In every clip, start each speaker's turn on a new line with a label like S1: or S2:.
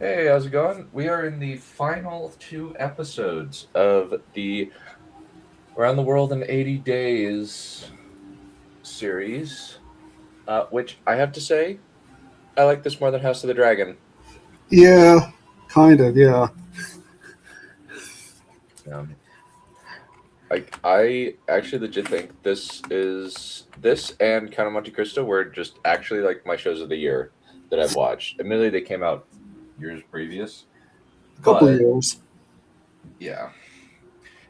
S1: Hey, how's it going? We are in the final two episodes of the Around the World in 80 Days series, which I have to say, I like this more than House of the Dragon.
S2: Yeah, kind of. Yeah.
S1: Um, I actually legit think this and Count of Monte Cristo were just actually like my shows of the year that I've watched. Admittedly, they came out years previous,
S2: A couple
S1: but
S2: years.
S1: yeah,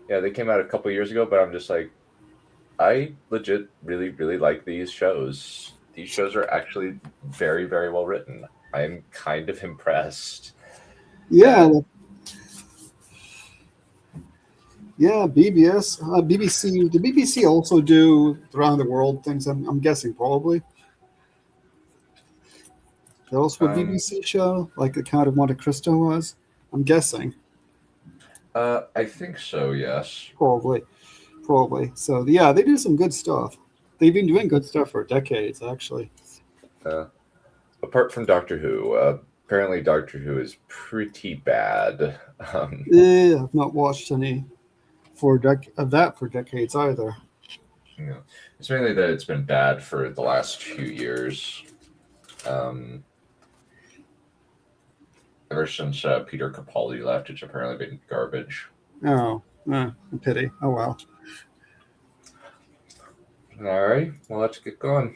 S1: yeah, they came out a couple years ago. But I'm just like, I legit really, really like these shows. These shows are actually very, very well written. I'm kind of impressed
S2: Yeah,
S1: that
S2: yeah. BBS, BBC. Did BBC also do around the world things? I'm guessing probably. That also a
S1: um
S2: BBC show, like the Count of Monte Cristo was. I'm guessing
S1: I think so, yes.
S2: probably, probably. So yeah, they do some good stuff. They've been doing good stuff for decades, actually.
S1: Uh, Apart from Doctor Who, apparently Doctor Who is pretty bad.
S2: I've not watched any of that for decades either.
S1: You know, it's mainly that it's been bad for the last few years. Um, Ever since Peter Capaldi left, it's apparently been garbage.
S2: Oh, a pity. Oh well.
S1: All right, well, let's get going.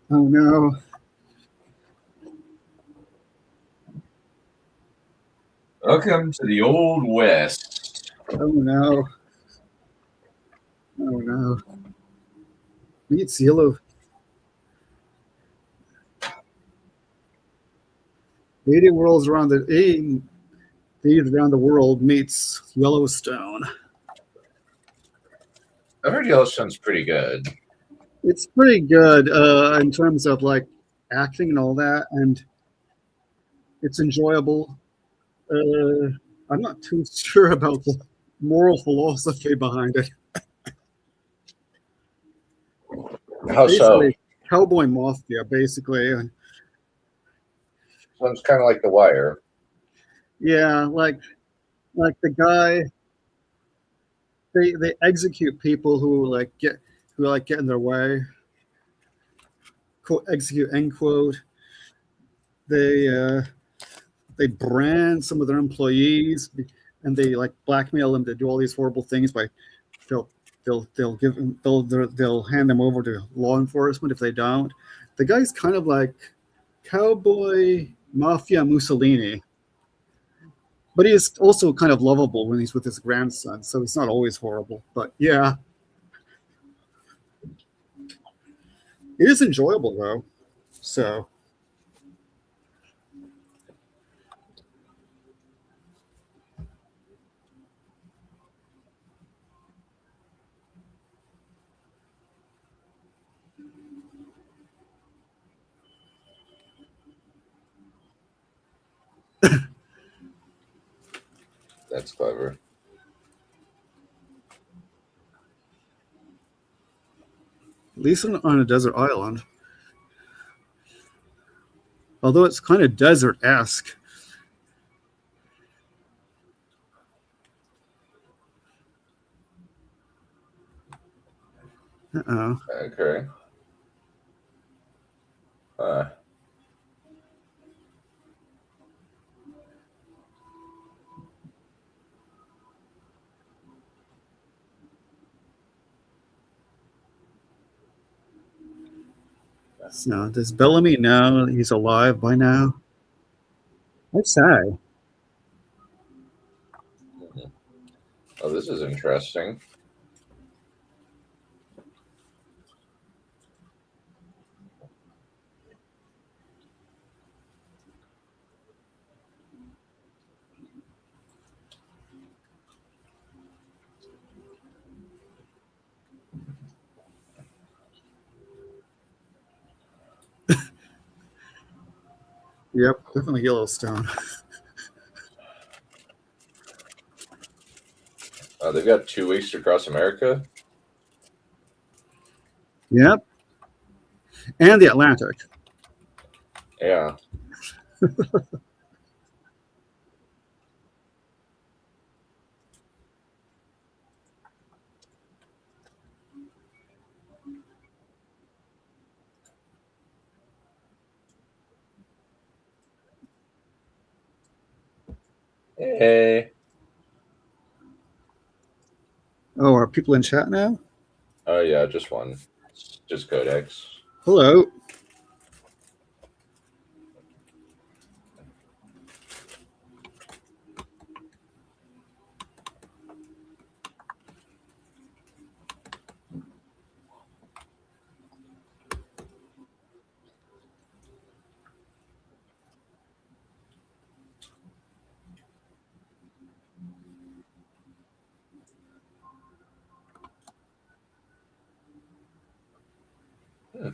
S2: Oh no.
S1: Welcome to the Old West.
S2: Oh no. Oh no. Meets yellow. 80 worlds around the 80 around the world meets Yellowstone.
S1: I've heard Yellowstone's pretty good.
S2: It's pretty good in terms of like acting and all that, and it's enjoyable. Uh, I'm not too sure about the moral philosophy behind it.
S1: How so?
S2: Basically, cowboy mafia, basically. And
S1: Sounds kind of like The Wire.
S2: yeah, like the guy, they execute people who get in their way. Quote, execute end quote. They they brand some of their employees and they like blackmail them to do all these horrible things by they'll they'll give them they'll hand them over to law enforcement if they don't. The guy's kind of like cowboy mafia Mussolini, but he's also kind of lovable when he's with his grandson, so it's not always horrible. But yeah, it is enjoyable though. So
S1: That's clever.
S2: at least on a desert island, although it's kind of desert esque. Uh-oh.
S1: Okay. Uh,
S2: So does Bellamy know he's alive by now? I'd say.
S1: oh, this is interesting.
S2: Yep, definitely Yellowstone.
S1: They've got 2 weeks to cross America.
S2: Yep, and the Atlantic.
S1: Yeah. Hey.
S2: Oh, are people in chat now?
S1: Oh yeah, just one. Just Codex.
S2: Hello.
S1: Hmm.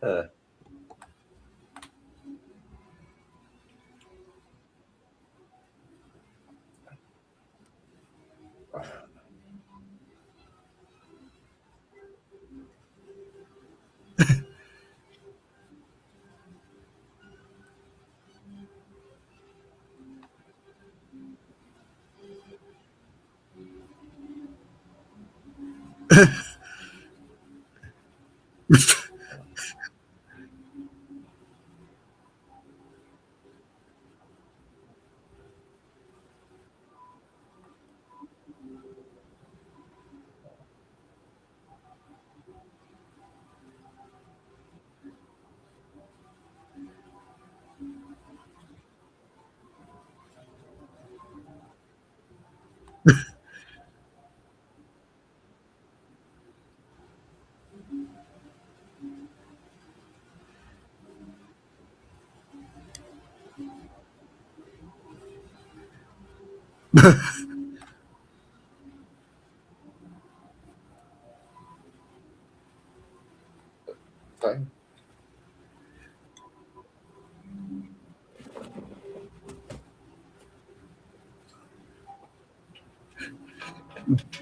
S1: Huh. Fine.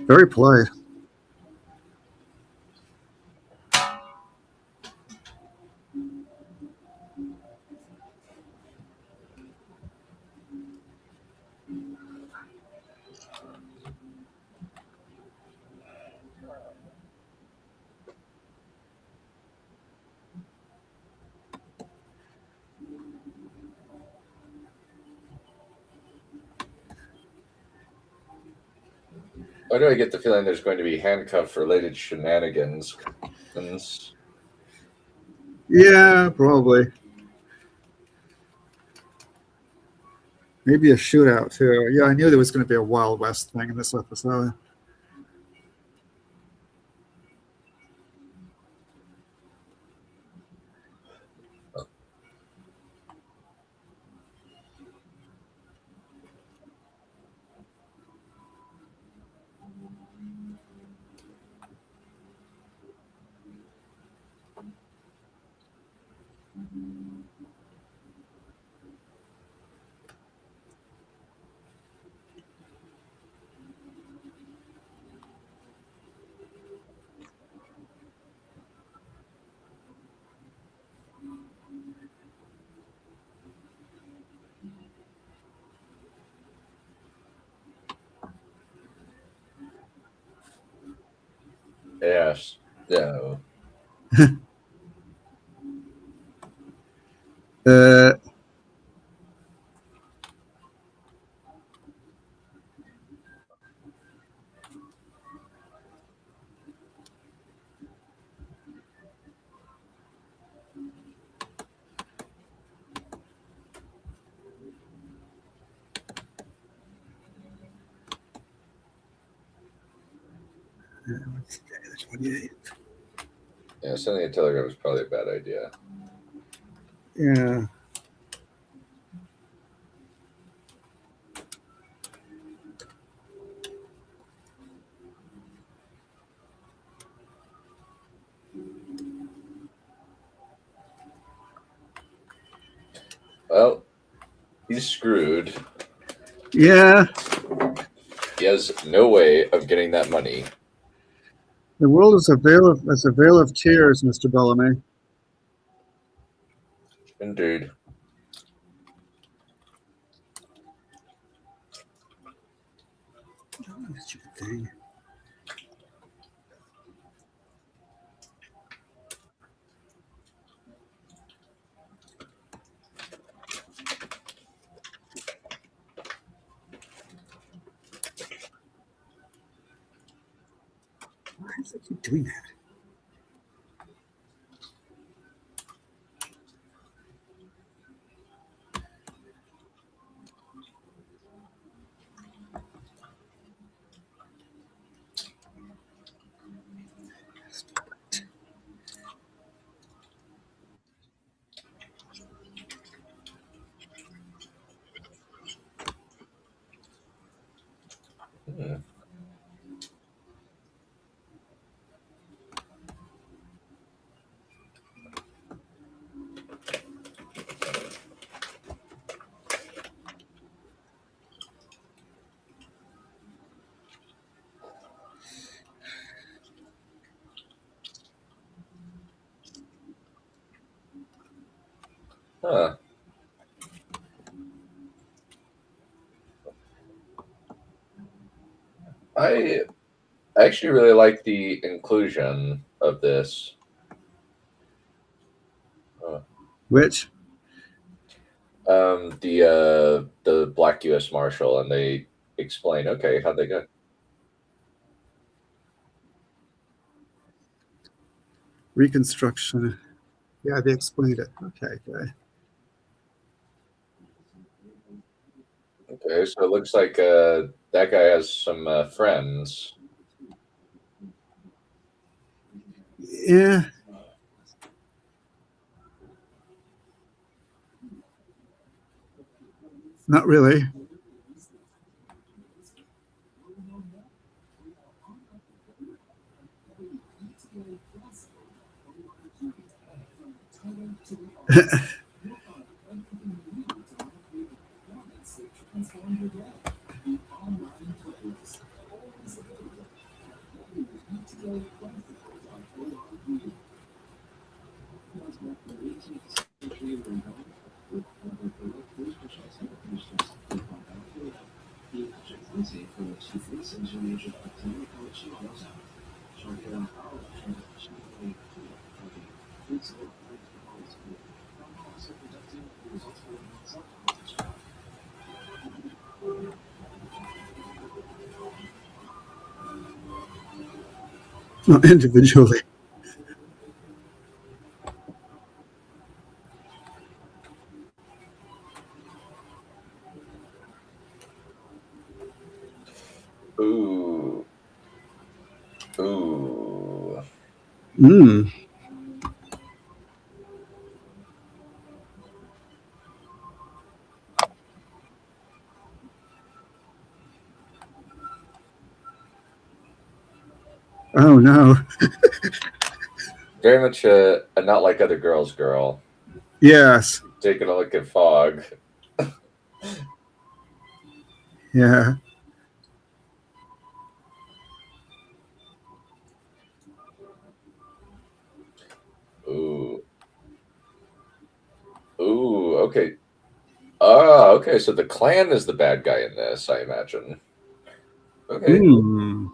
S2: Very polite.
S1: Why do I get the feeling there's going to be handcuff related shenanigans?
S2: Yeah, probably. Maybe a shootout too. Yeah, I knew there was going to be a Wild West thing in this episode.
S1: Yes. Yeah.
S2: Uh, What's the day? The 28th.
S1: Yeah, sending a telegram is probably a bad idea.
S2: Yeah.
S1: Well, he's screwed.
S2: Yeah.
S1: He has no way of getting that money.
S2: The world is a veil of tears, Mr. Bellamy.
S1: Indeed.
S2: Oh, stupid thing. Why does it keep doing that?
S1: Hmm. Huh. I actually really like the inclusion of this.
S2: Which?
S1: The Black U.S. Marshal, and they explain, okay, how'd they go?
S2: Reconstruction. Yeah, they explained it. Okay, good.
S1: Okay, so it looks like that guy has some friends.
S2: Yeah. Not really. Not individually.
S1: Ooh. Ooh.
S2: Mm. Oh no.
S1: Very much a not like other girls girl.
S2: Yes.
S1: Taking a look at Fog.
S2: Yeah.
S1: Ooh. Ooh, okay. Ah, okay, so the clan is the bad guy in this, I imagine. Okay.
S2: Mm.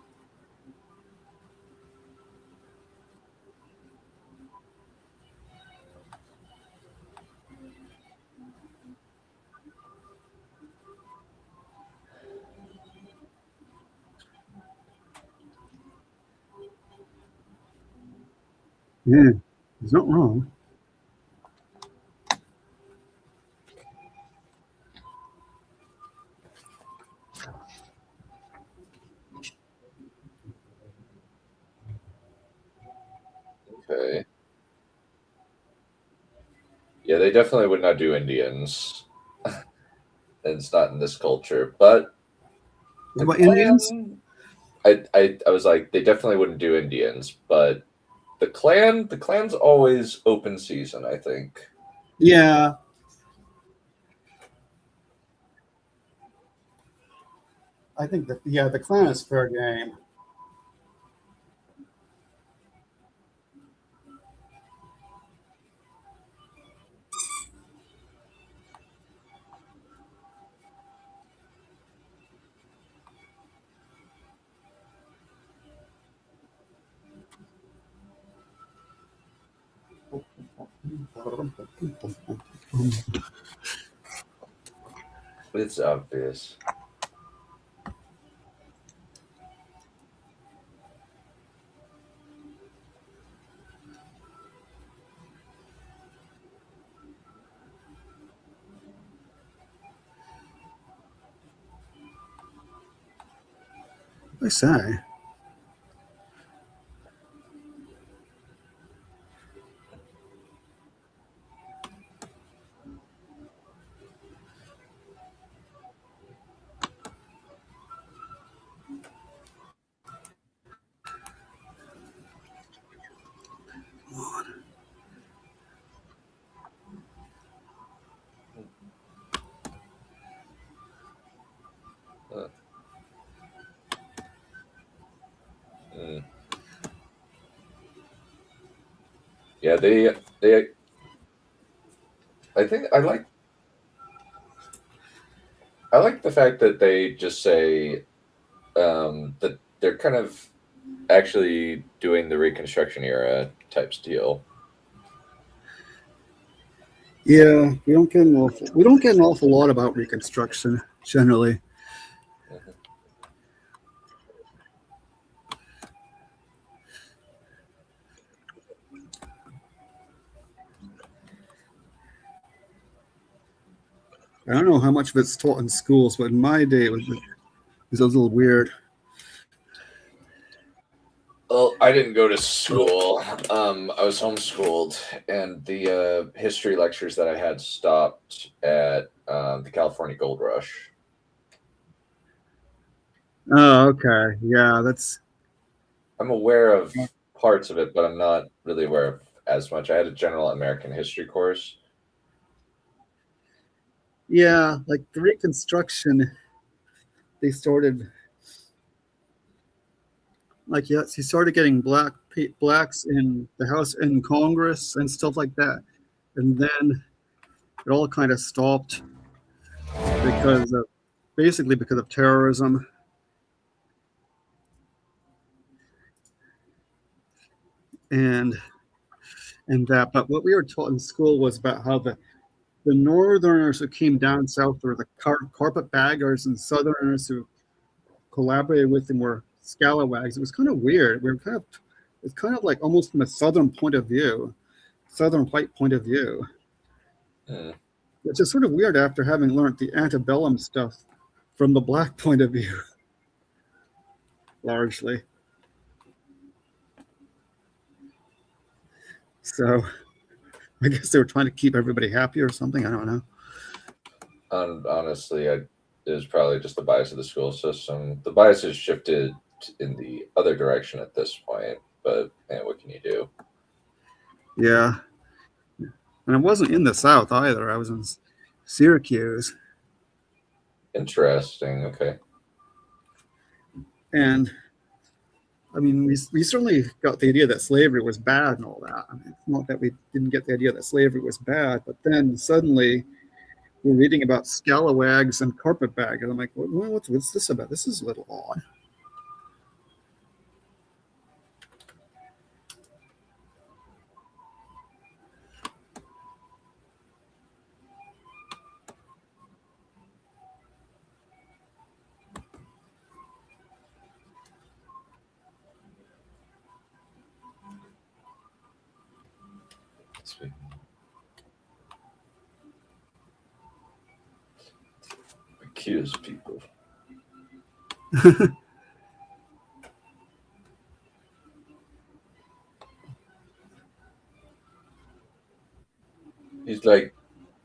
S2: Yeah. He's not wrong.
S1: Yeah, they definitely would not do Indians. It's not in this culture, but
S2: What
S1: the
S2: about Indians?
S1: clan. I was like, they definitely wouldn't do Indians, but the clan's always open season, I think.
S2: Yeah, I think that the clan is fair game.
S1: It's obvious.
S2: I say.
S1: Uh, mm. Yeah, they. I think I like the fact that they just say that they're kind of actually doing the Reconstruction era type deal.
S2: Yeah, we don't get an awful lot about Reconstruction generally.
S1: Mhm.
S2: I don't know how much of it's taught in schools, but in my day it was a little weird.
S1: Well, I didn't go to school. I was homeschooled, and the history lectures that I had stopped at the California Gold Rush.
S2: Oh, okay. Yeah, that's
S1: I'm aware of parts of it, but I'm not really aware of as much. I had a general American history course.
S2: yeah, like the Reconstruction, they started like yes, he started getting blacks in the House and Congress and stuff like that, and then it all kind of stopped because of basically because of terrorism and that. But what we were taught in school was about how the Northerners who came down south were the carpetbaggers, and Southerners who collaborated with them were scalawags. It was kind of weird. It's kind of like almost from a Southern point of view, Southern white point of view,
S1: Hmm.
S2: which is sort of weird after having learned the antebellum stuff from the Black point of view, largely. So I guess they were trying to keep everybody happy or something. I don't know.
S1: Honestly, it was probably just the bias of the school system. The bias has shifted in the other direction at this point, but what can you do?
S2: Yeah. And I wasn't in the South either. I was in Syracuse.
S1: Interesting. Okay.
S2: And I mean, we certainly got the idea that slavery was bad and all that. I mean, it's not that we didn't get the idea that slavery was bad, but then suddenly we're reading about scalawags and carpetbaggers. I'm like, what's this about? This is a little odd.
S1: Sweet. Accuse people. He's like,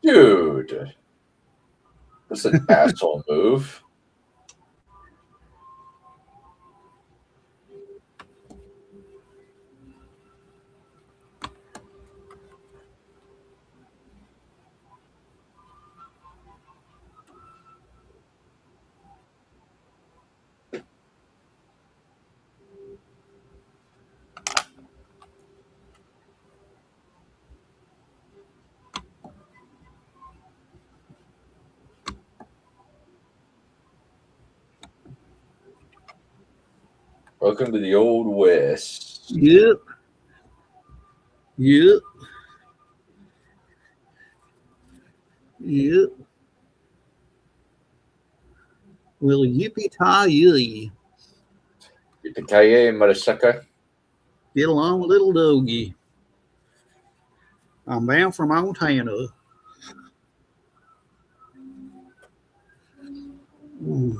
S1: dude, that's an asshole move. Welcome to the Old West.
S2: Yep. Yep. Yep. Well, yippee-ki-yay.
S1: Yippee-ki-yay, motherfucker.
S2: Get along, little doggy. I'm bound for Montana. Ooh.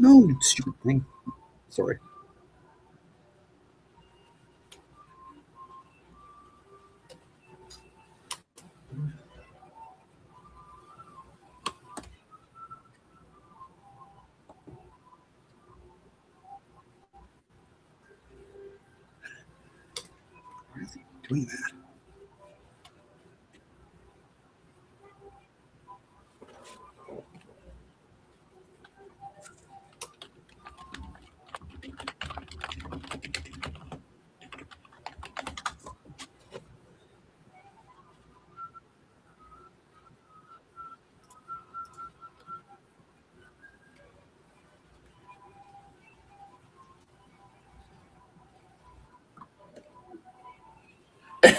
S2: No, you stupid thing. Sorry. Why is he doing that?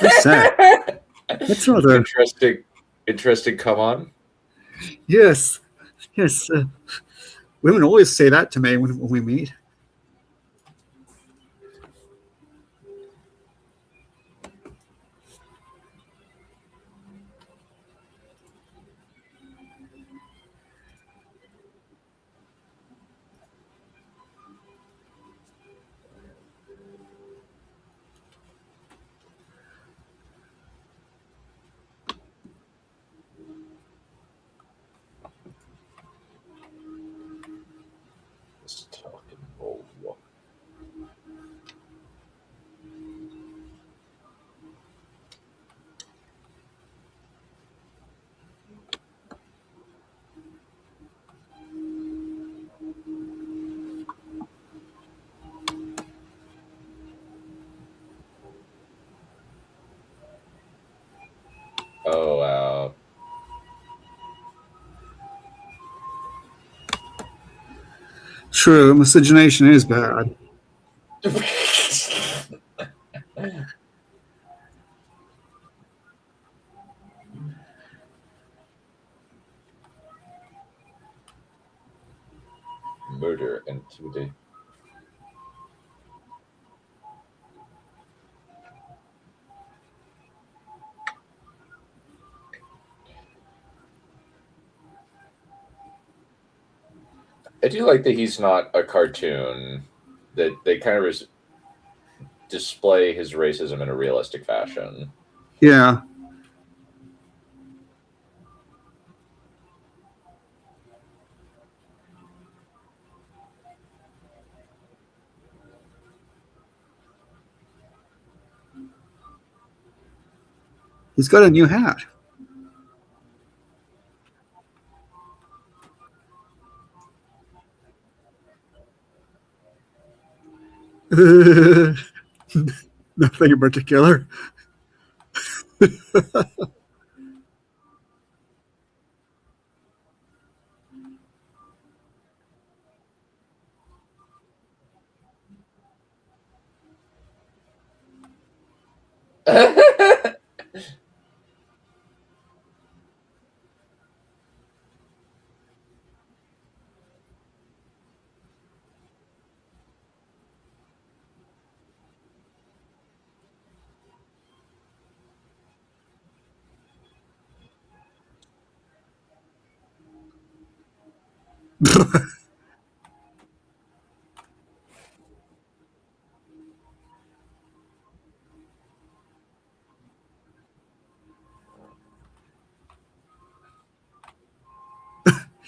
S2: That's sad. That's rather
S1: interesting. Come on.
S2: Yes. Yes. Women always say that to me when we meet.
S1: Let's talk old one. Oh, wow.
S2: True, miscegenation is bad.
S1: Murder and intimidation. I do like that he's not a cartoon. That they kind of display his racism in a realistic fashion.
S2: Yeah. He's got a new hat. Nothing in particular.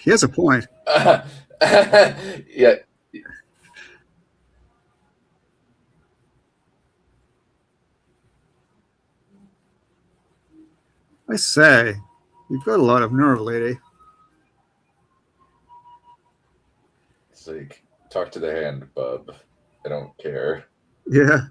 S2: He has a point.
S1: Yeah.
S2: I say, you've got a lot of nerve, lady.
S1: It's like, talk to the hand, bub. I don't care.
S2: Yeah.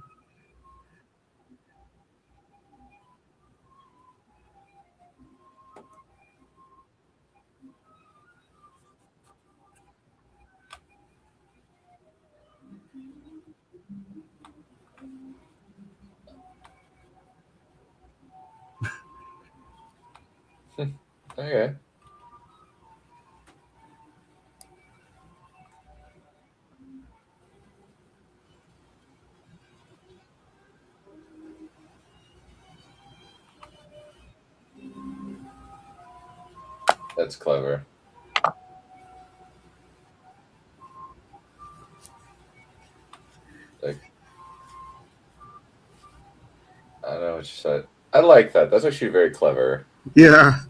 S1: Okay. That's clever. Like, I don't know what you said. I like that. That's actually very clever.
S2: Yeah.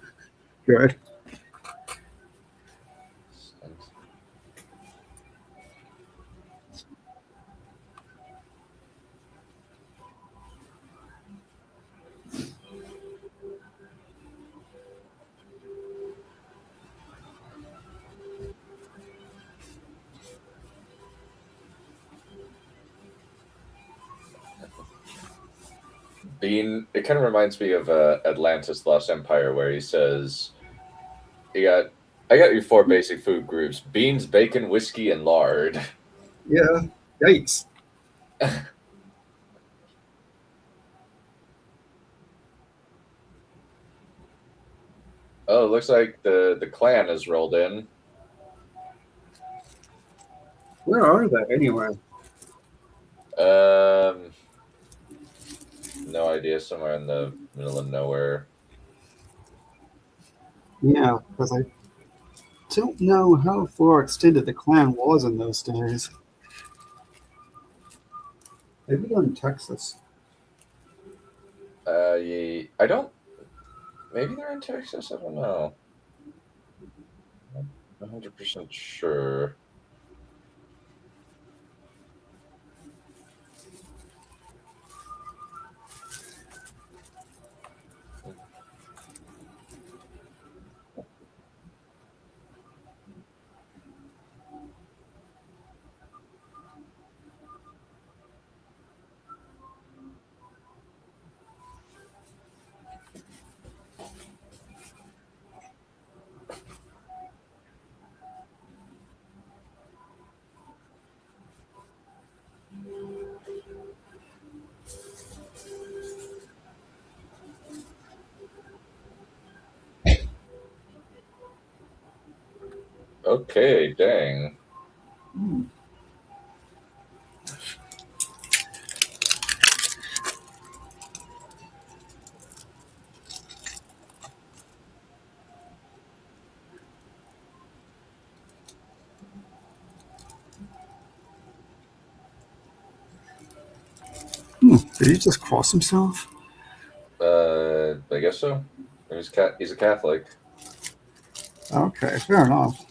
S2: Good.
S1: Bean. It kind of reminds me of Atlantis: Lost Empire, where he says, I got your four basic food groups: beans, bacon, whiskey, and lard."
S2: Yeah. Yikes.
S1: Oh, it looks like the clan has rolled in.
S2: Where are they anyway?
S1: Um, no idea. Somewhere in the middle of nowhere.
S2: Yeah, because I don't know how far extended the clan was in those days. Maybe they're in Texas.
S1: Yeah, I don't. Maybe they're in Texas. I don't know. I'm not 100% sure. Okay, dang.
S2: Hmm. Did he just cross himself?
S1: I guess so. He's a Catholic.
S2: Okay, fair enough.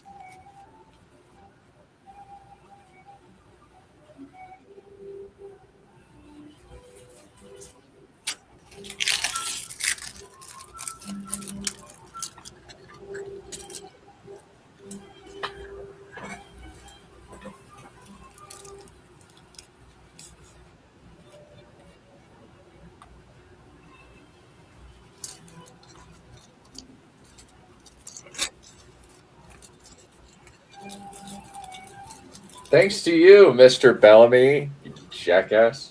S1: Thanks to you, Mr. Bellamy, you jackass.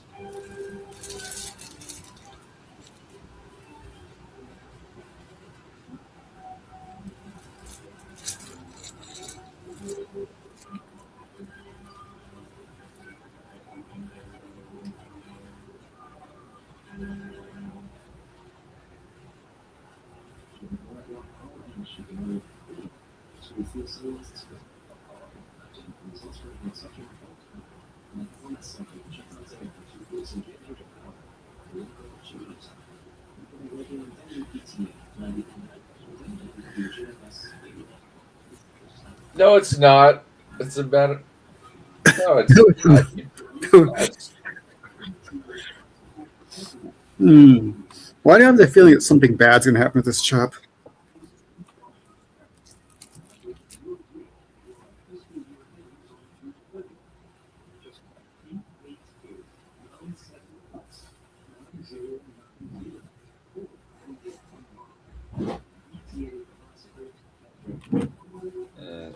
S1: No, it's not. It's about. No, it's not. It's,
S2: Why do I have the feeling that something bad's going to happen to this chap?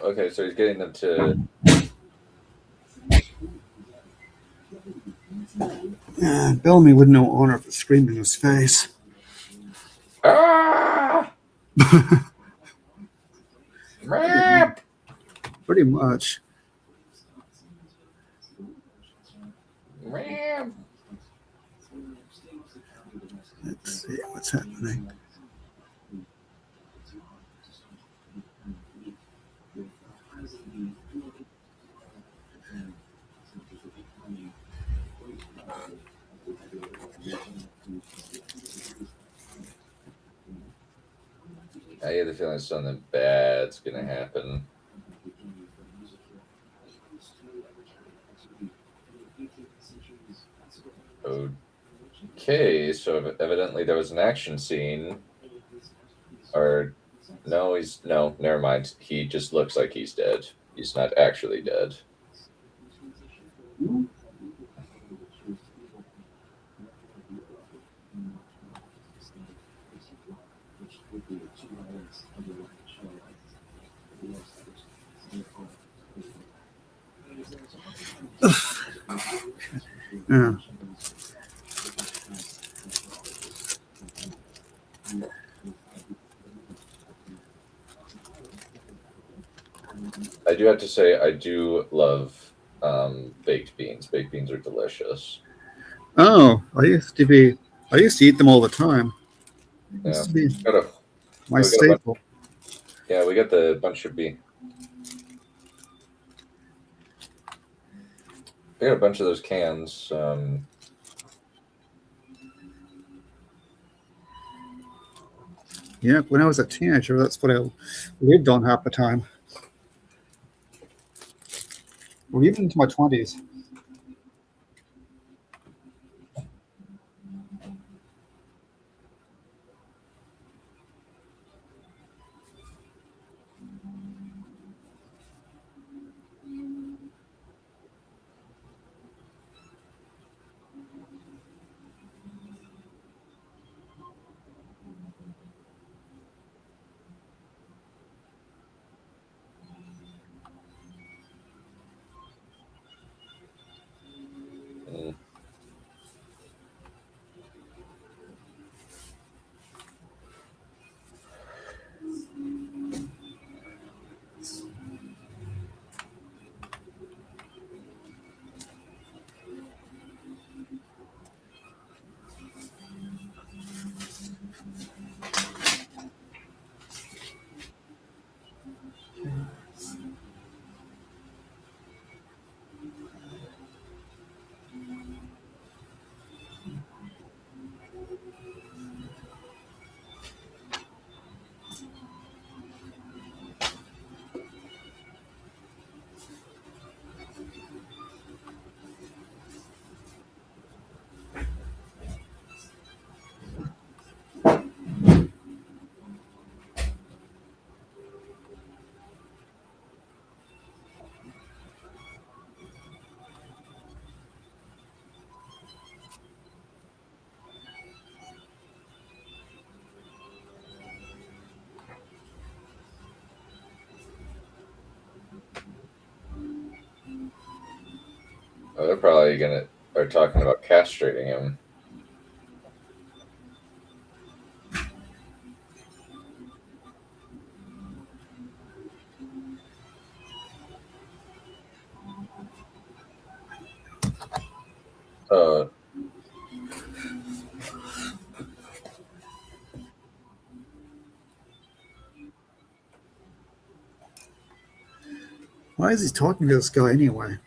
S1: okay, so he's getting them to.
S2: Bellamy would know honor for screaming in his face.
S1: Ah! Rap!
S2: Pretty much.
S1: Rap!
S2: Let's see what's happening.
S1: I get the feeling something bad's gonna happen. Okay, so evidently there was an action scene. Or no, never mind. He just looks like he's dead. He's not actually dead.
S2: Yeah.
S1: I do have to say, I do love baked beans. Baked beans are delicious.
S2: Oh, I used to eat them all the time.
S1: Yeah,
S2: Used to be
S1: got a,
S2: my
S1: we got a bunch,
S2: staple.
S1: yeah, we got the bunch of beans. We got a bunch of those cans.
S2: Yeah, when I was a teenager, that's what I lived on half the time. Or even into my 20s.
S1: mm, oh, they're probably gonna are talking about castrating him. Uh,
S2: Why is he talking to this guy anyway?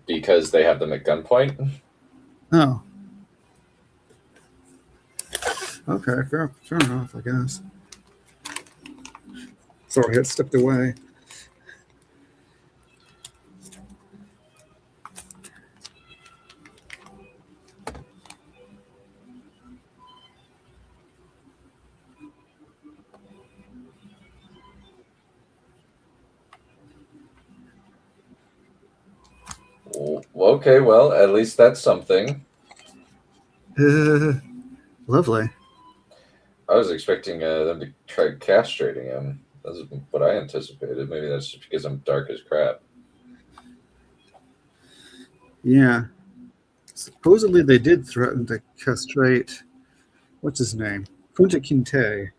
S1: Because they have them at gunpoint.
S2: Oh, okay, fair enough, I guess. Sorry, I had stepped away.
S1: Okay, well, at least that's something.
S2: Lovely.
S1: I was expecting them to try castrating him. That's what I anticipated. Maybe that's just because I'm dark as crap.
S2: Yeah. Supposedly they did threaten to castrate, what's his name? Kunta Kinte. I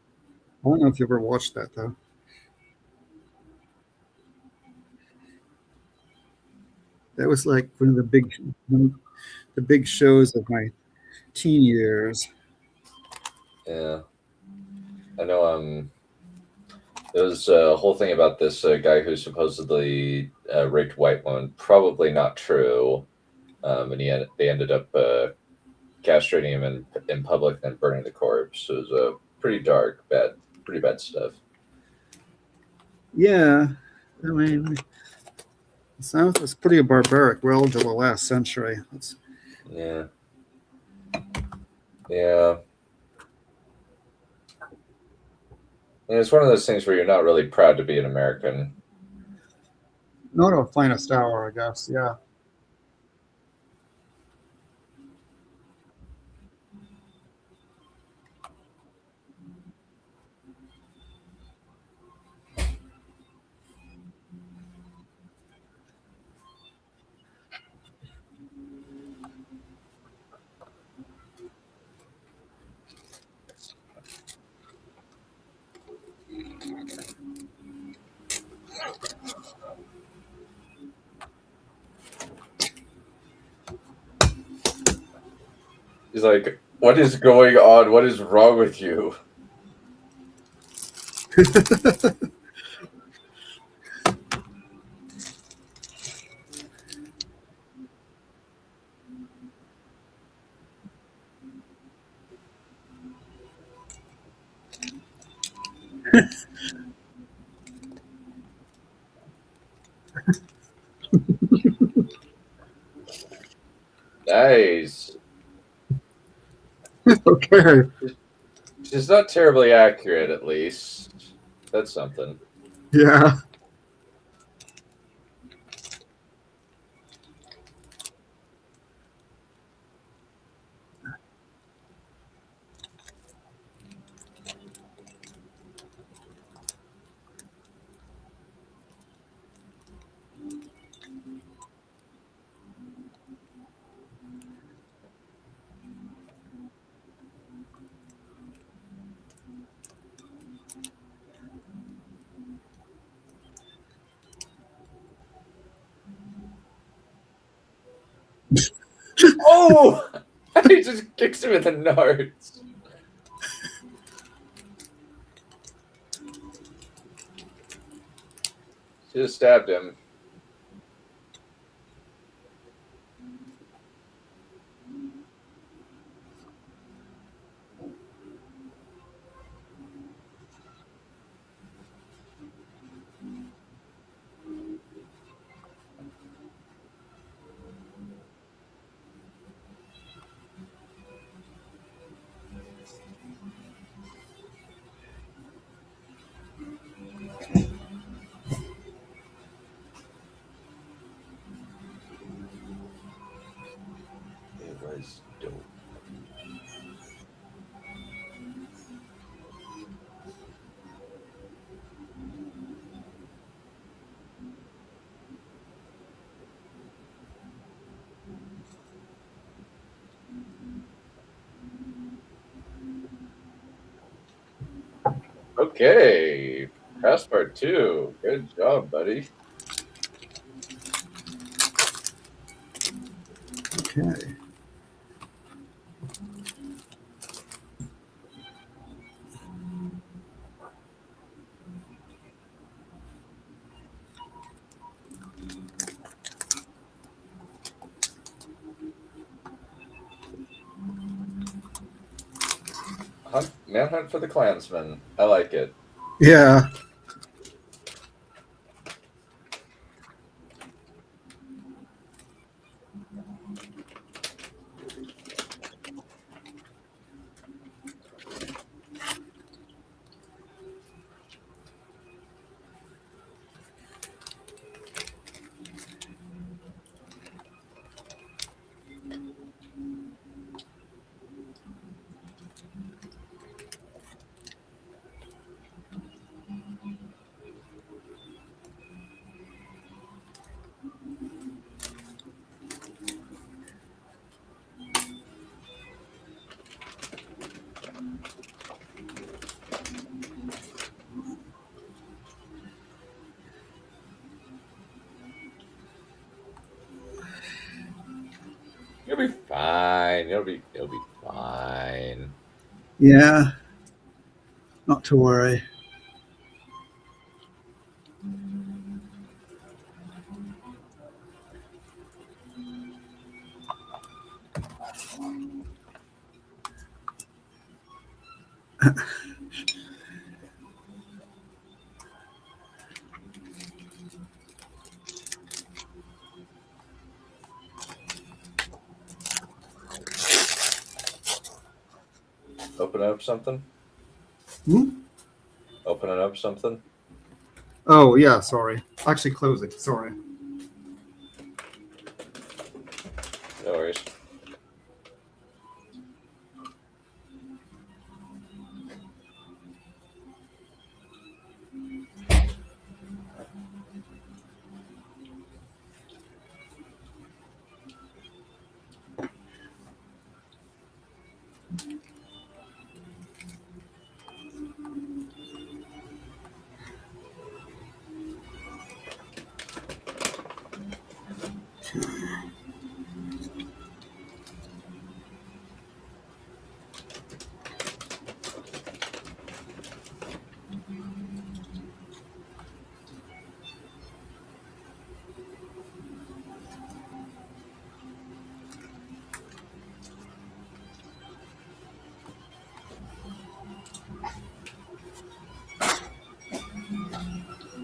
S2: don't know if you ever watched that, though. That was like the big shows of my teen years.
S1: Yeah, I know. There was a whole thing about this guy who supposedly raped white woman. Probably not true. And they ended up castrating him in public and burning the corpse. It was pretty dark, pretty bad stuff.
S2: Yeah, I mean, the South was pretty barbaric well into the last century.
S1: Yeah, yeah. And it's one of those things where you're not really proud to be an American.
S2: Not our finest hour, I guess. Yeah.
S1: He's like, "What is going on? What is wrong with you?" Nice.
S2: Okay.
S1: She's not terribly accurate, at least. That's something.
S2: Yeah.
S1: Oh! He just kicks him in the nards. She just stabbed him. It was dope. Okay. Pass part 2. Good job, buddy.
S2: Okay.
S1: Manhunt for the Klansman. I like it.
S2: Yeah.
S1: You'll be fine. You'll be fine.
S2: Yeah. Not to worry.
S1: Open up something.
S2: Hmm?
S1: Opening up something.
S2: Oh, yeah, sorry. Actually, closing. Sorry.
S1: No worries.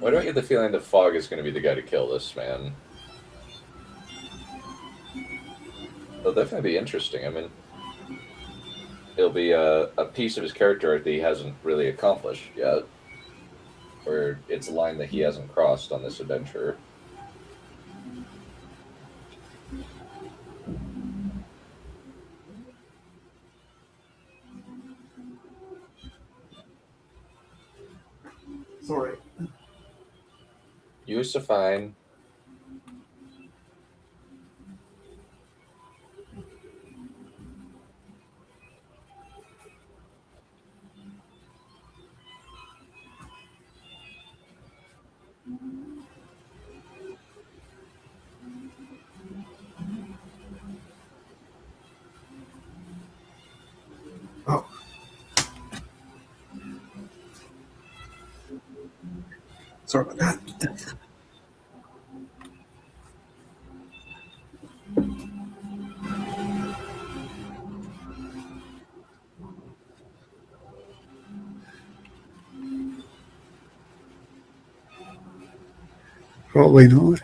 S1: Why do I get the feeling that Fogg is going to be the guy to kill this man? It'll definitely be interesting. I mean, it'll be a piece of his character arc that he hasn't really accomplished yet. Or it's a line that he hasn't crossed on this adventure.
S2: Sorry.
S1: You so fine.
S2: Oh. Sorry about that. Probably not.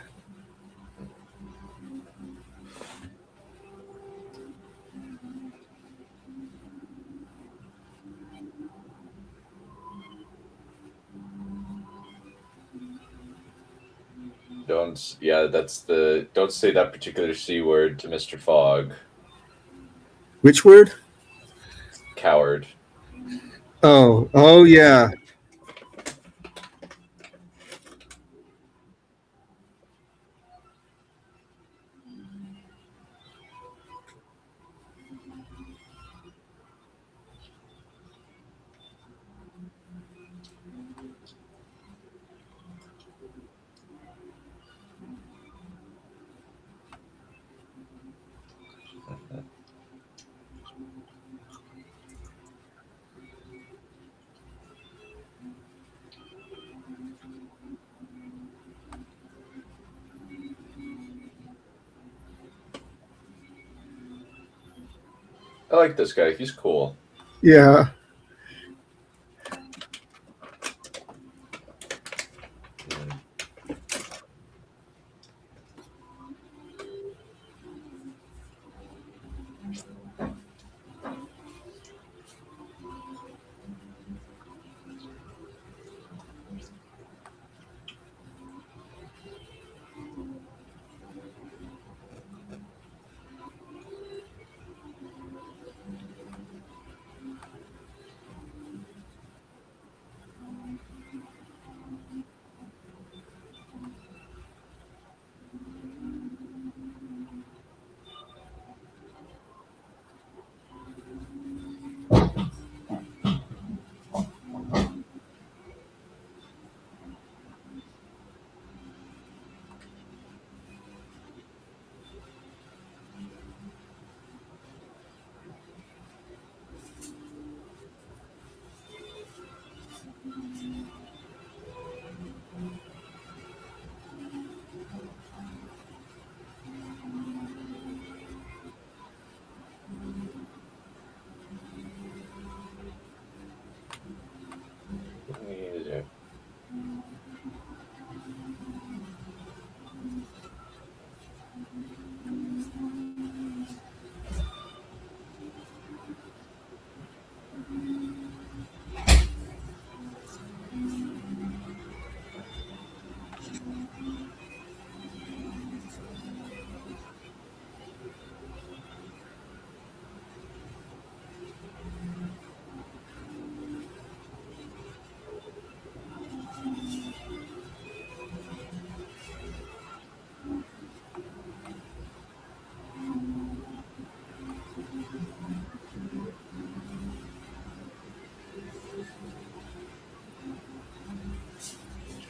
S1: Don't say that particular C word to Mr. Fogg.
S2: Which word?
S1: Coward.
S2: Oh, yeah.
S1: I like this guy. He's cool.
S2: Yeah.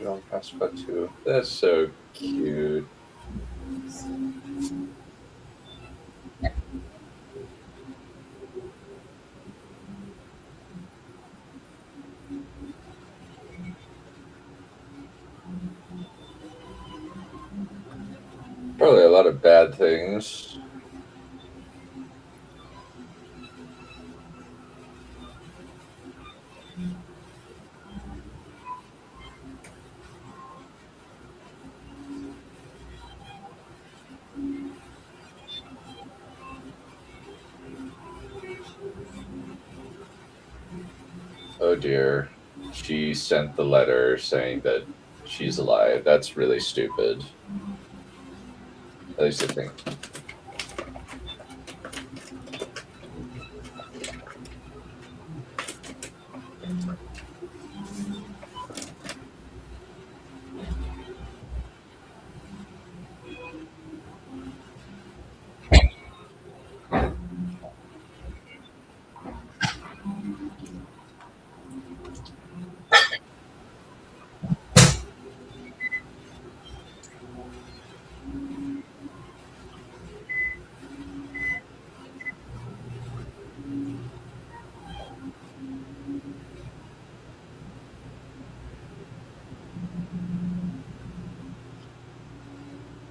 S1: Put on Passport too. That's so cute. Probably a lot of bad things. Oh dear. She sent the letter saying that she's alive. That's really stupid. At least I think.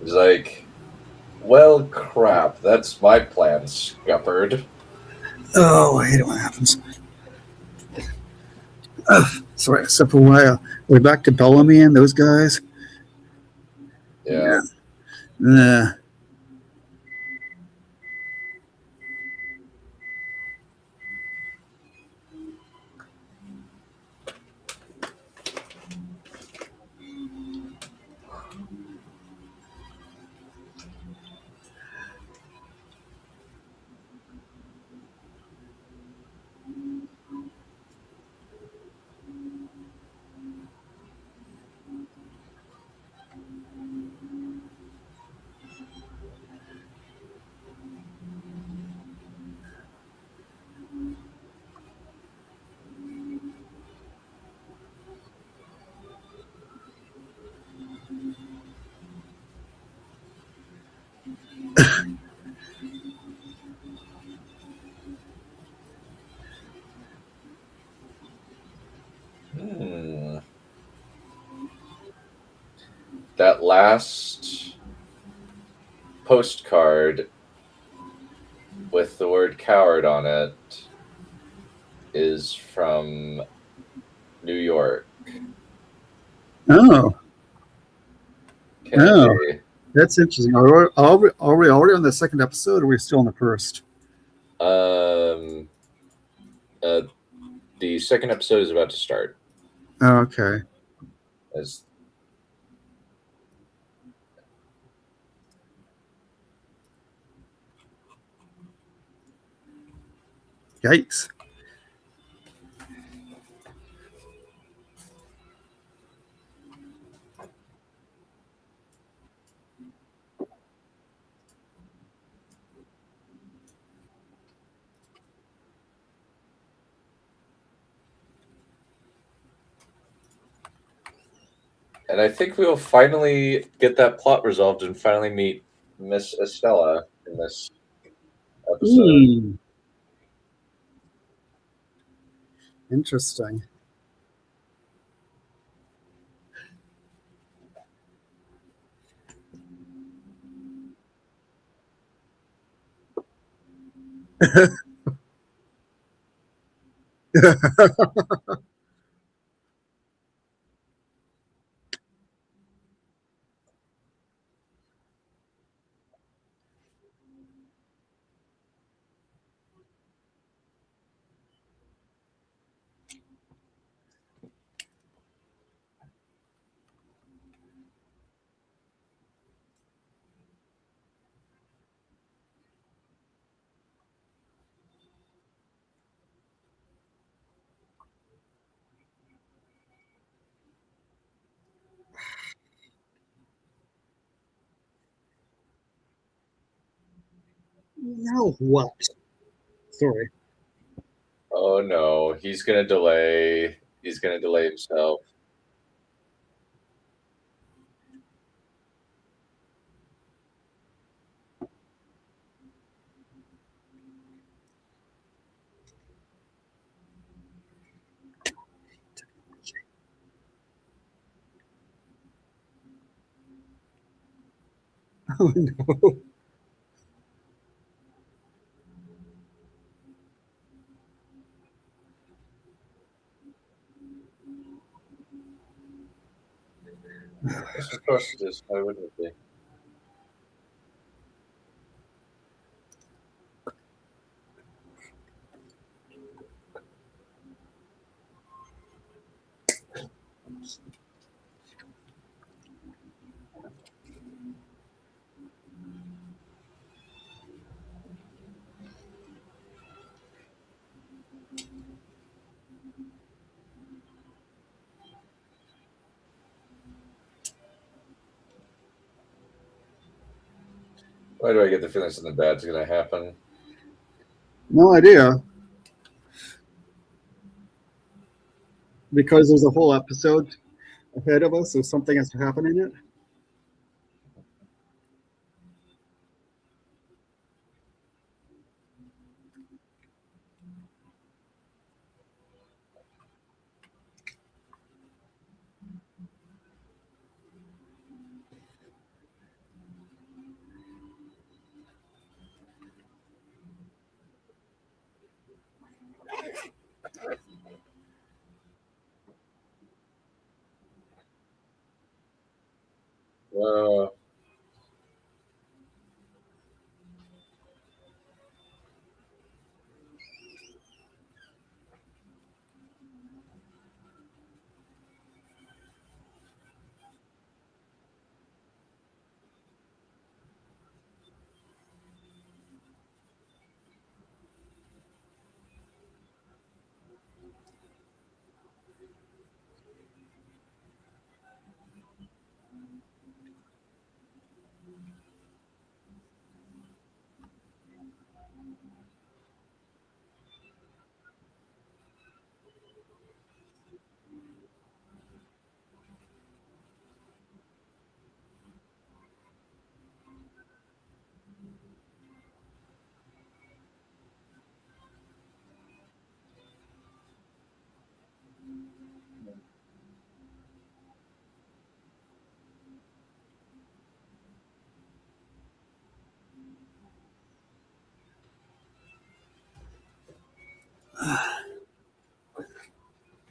S1: It's like, well, crap. That's my plan, scuppered.
S2: Oh, I hate it when it happens. Sorry, except for why we're back to Bellamy and those guys.
S1: Yeah.
S2: Yeah.
S1: Hmm. That last postcard with the word coward on it is from New York.
S2: Oh, oh,
S1: Okay.
S2: that's interesting. Are we already on the second episode, or are we still on the first?
S1: Um, uh, the second episode is about to start.
S2: Oh, okay.
S1: As
S2: Yikes.
S1: and I think we will finally get that plot resolved and finally meet Miss Estella in this episode.
S2: Hmm. Interesting. Now what? Sorry.
S1: Oh no, he's gonna delay. He's gonna delay himself.
S2: Oh, no.
S1: Yes, of course it is. Why wouldn't it be? Why do I get the feeling something bad's going to happen?
S2: No idea. Because there's a whole episode ahead of us, so something has to happen in it.
S1: Uh,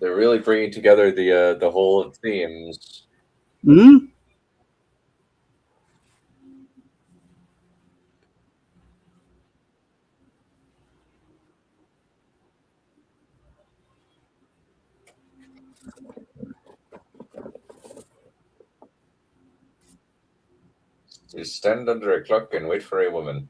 S1: they're really bringing together the whole of themes.
S2: Hmm.
S1: You stand under a clock and wait for a woman.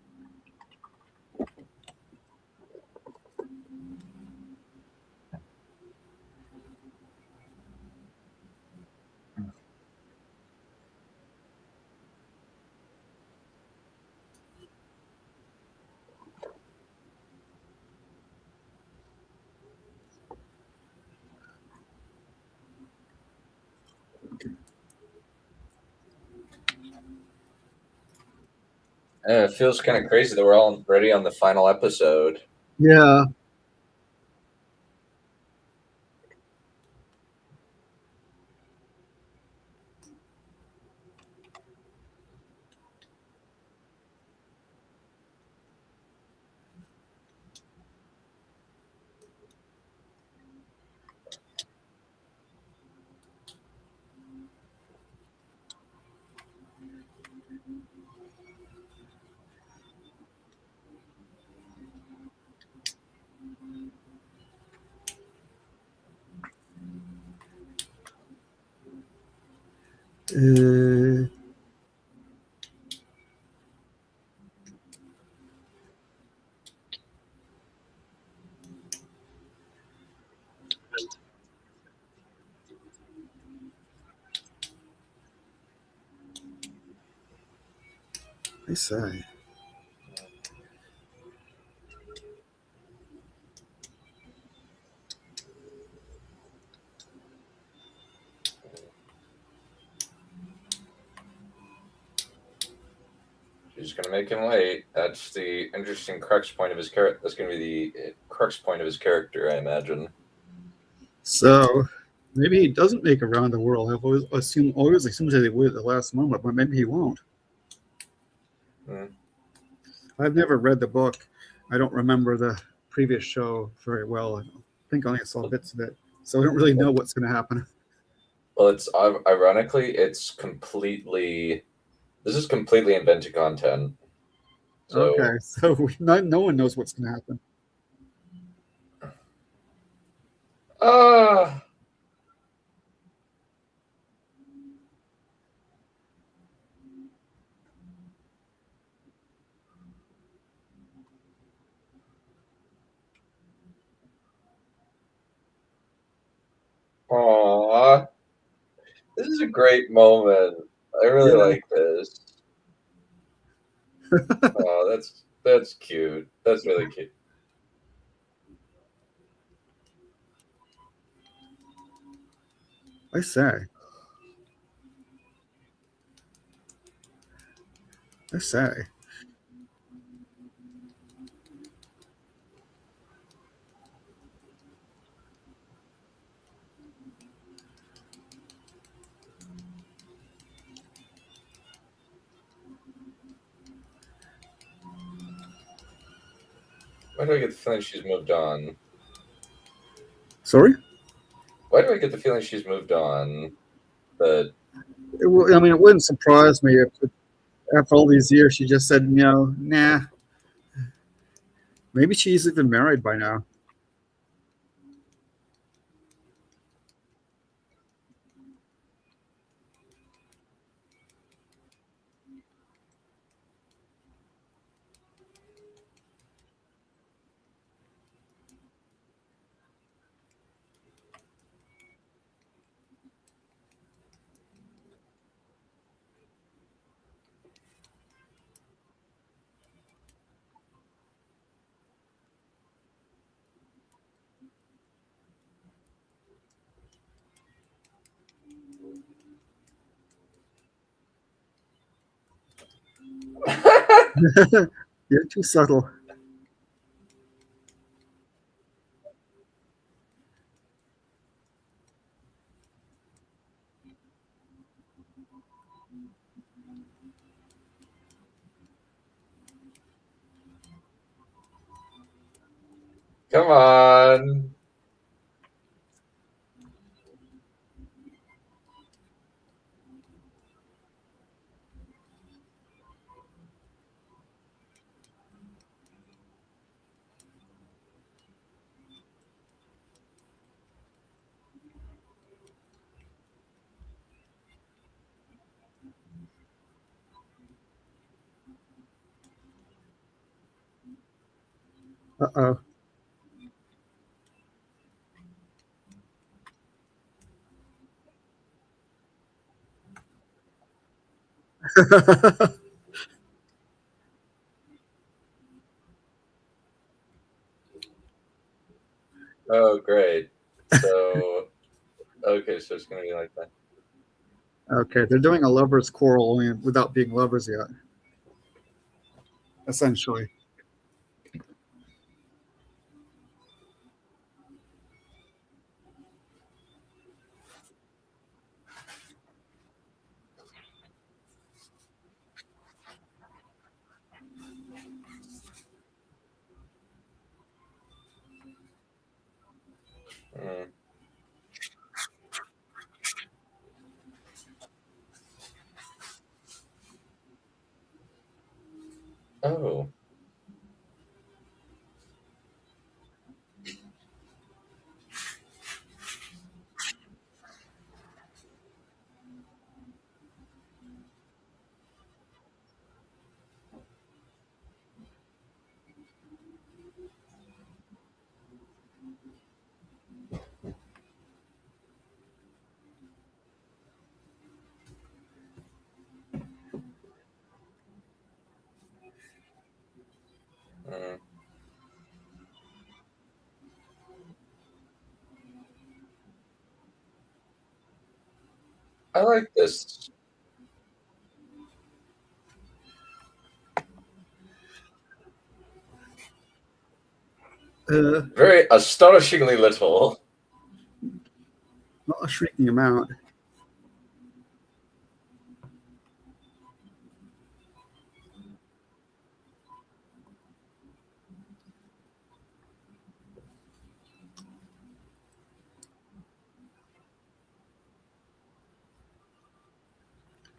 S1: It feels kind of crazy that we're already on the final episode.
S2: Yeah. Uh, I say.
S1: She's going to make him wait. That's the interesting crux point of his character. That's going to be the crux point of his character, I imagine.
S2: So maybe he doesn't make around the world. I've always assumed that he would at the last moment, but maybe he won't.
S1: Mm.
S2: I've never read the book. I don't remember the previous show very well. I think I only saw bits of it, so I don't really know what's going to happen.
S1: Well, it's ironically, it's completely. This is completely invented content. So,
S2: Okay, so no one knows what's going to happen.
S1: ah, aw, this is a great moment. I really
S2: Yeah,
S1: like this. Oh, that's cute. That's really cute.
S2: I say, I say.
S1: Why do I get the feeling she's moved on?
S2: Sorry.
S1: Why do I get the feeling she's moved on? But
S2: I mean, it wouldn't surprise me if after all these years she just said, nah. Maybe she's even married by now. You're too subtle.
S1: come on.
S2: Uh oh.
S1: Oh, great. So, okay, so it's gonna be like that.
S2: Okay, they're doing a lovers' quarrel only without being lovers yet, essentially.
S1: Mm. Oh. Mm. I like this.
S2: Uh,
S1: Very astonishingly little.
S2: Not a shrieking amount.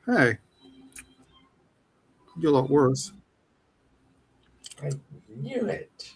S2: Hey, could be a lot worse.
S1: I knew it.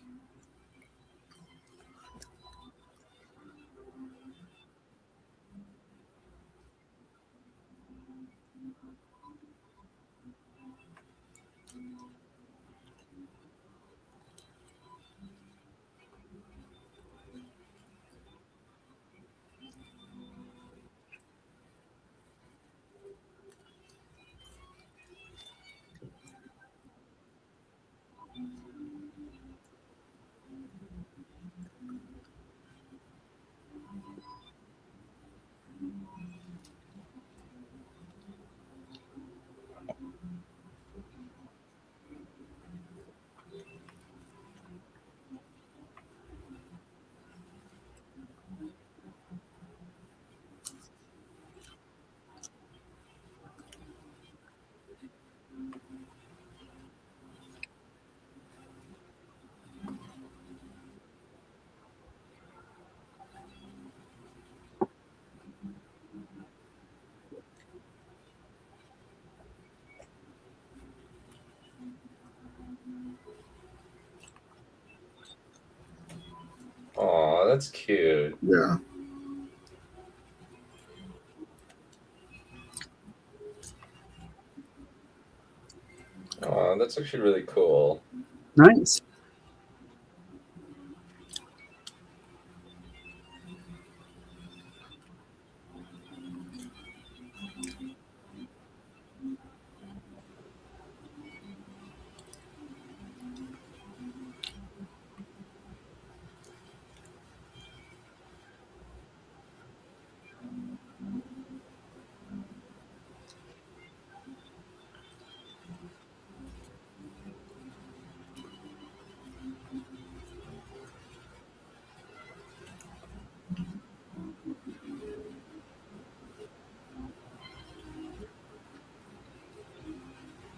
S1: Aw, that's cute.
S2: Yeah.
S1: Aw, that's actually really cool.
S2: Nice.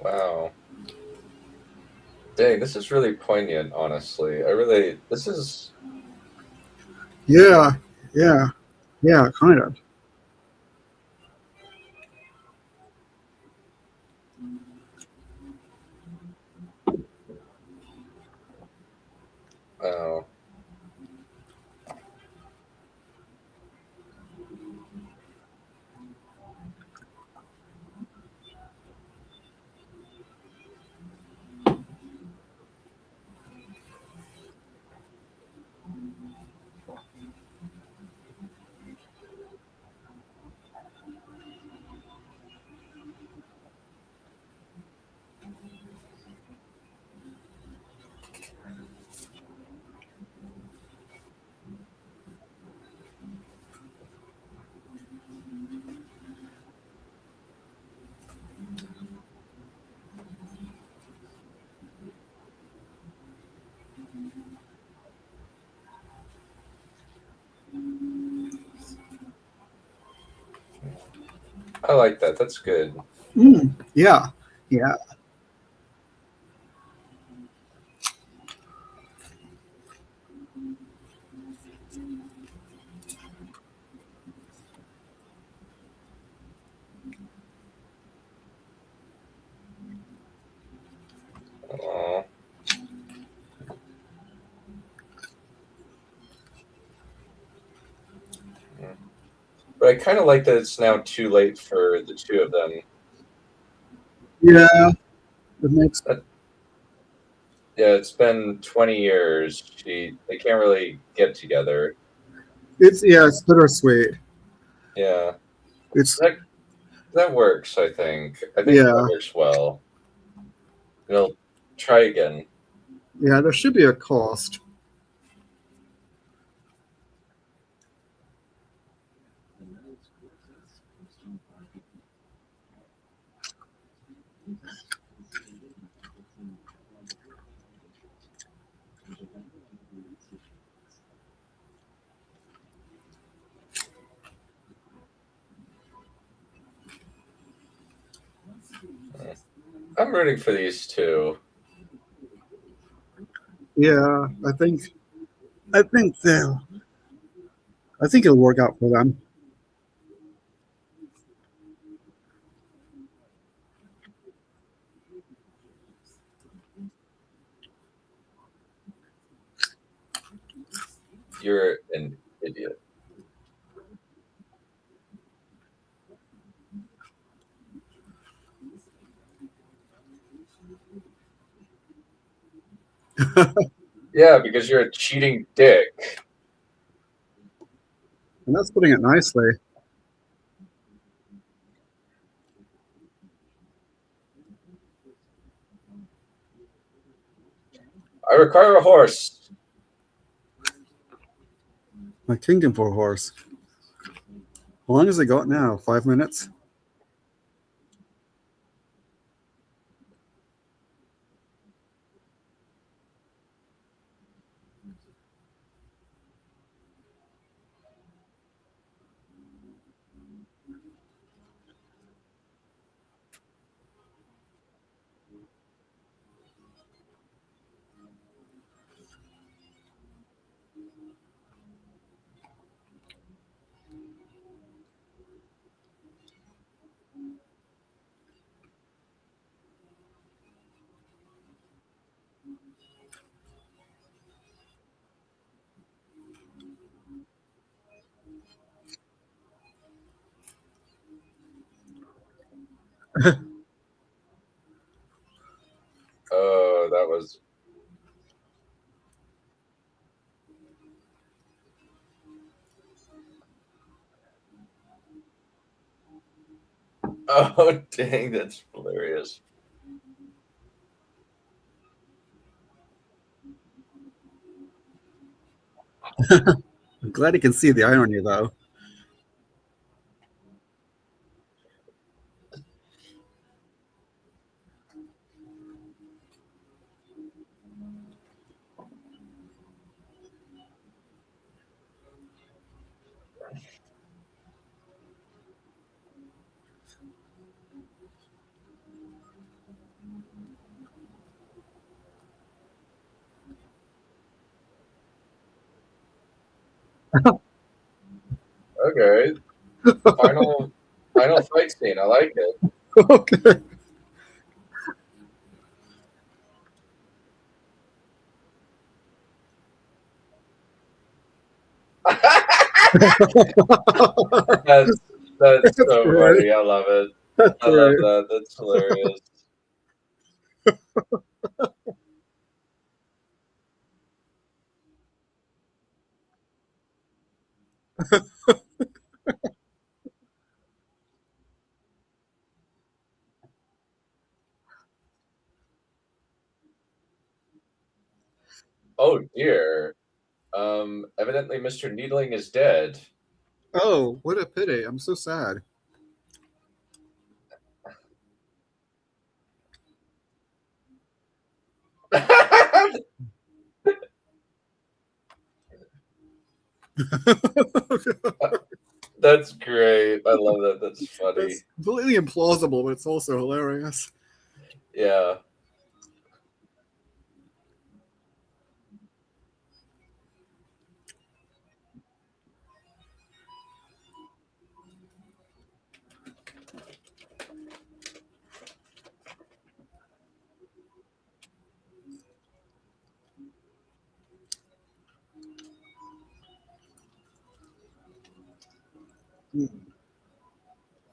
S1: Wow. Dang, this is really poignant, honestly. This is,
S2: Yeah. Yeah. Yeah. Kind of.
S1: wow. I like that. That's good.
S2: Yeah. Yeah.
S1: Aw. But I kind of like that it's now too late for the two of them.
S2: Yeah. It makes
S1: That, yeah, it's been 20 years. They can't really get together.
S2: it's bittersweet.
S1: Yeah.
S2: It's
S1: That that works, I think. I think that
S2: yeah.
S1: works well. They'll try again.
S2: Yeah. There should be a cost.
S1: I'm rooting for these two.
S2: Yeah. I think they'll. I think it'll work out for them.
S1: You're an idiot. Yeah, because you're a cheating dick.
S2: And that's putting it nicely.
S1: I require a horse.
S2: My kingdom for a horse. How long has it got now? 5 minutes?
S1: Oh, that was. Oh, dang, that's hilarious.
S2: I'm glad you can see the irony, though.
S1: Okay. Final fight scene. I like it.
S2: Okay.
S1: That's that's
S2: That's
S1: so
S2: great.
S1: funny. I love it.
S2: That's
S1: I love
S2: great.
S1: that. That's hilarious. Oh dear. Evidently Mr. Needling is dead.
S2: Oh, what a pity. I'm so sad.
S1: That's great. I love that. That's funny.
S2: That's completely implausible, but it's also hilarious.
S1: Yeah.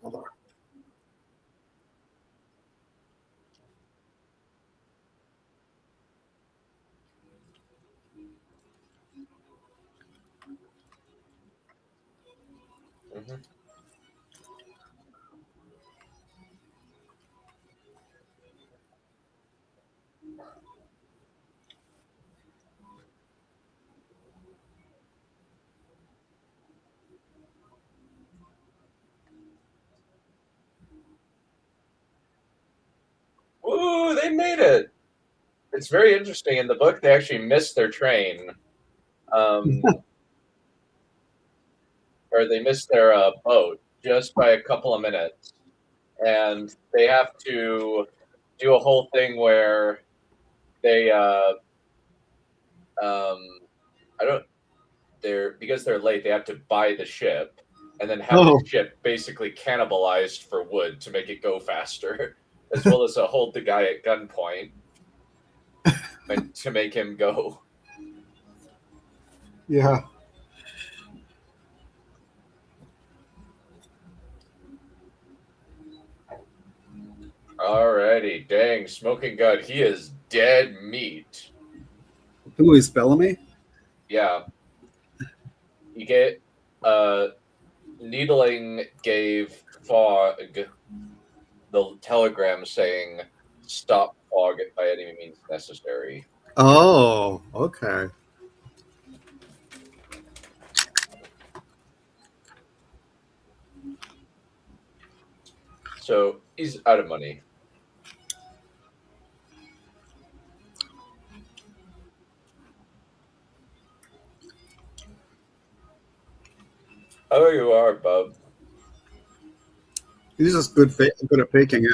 S2: Hold on.
S1: Mhm. Ooh, they made it. It's very interesting. In the book, they actually missed their train, um, or they missed their boat just by a couple of minutes, and they have to do a whole thing where they, I don't, they're because they're late. They have to buy the ship, and then have the
S2: Oh,
S1: ship basically cannibalized for wood to make it go faster, as well as hold the guy at gunpoint and to make him go.
S2: yeah.
S1: Alrighty, dang, smoking gun. He is dead meat.
S2: Who is Bellamy?
S1: Yeah. You get Needling gave Fog the telegram saying, "Stop Fog by any means necessary."
S2: Oh, okay.
S1: So he's out of money. Oh, you are, bub.
S2: He's just good at faking it.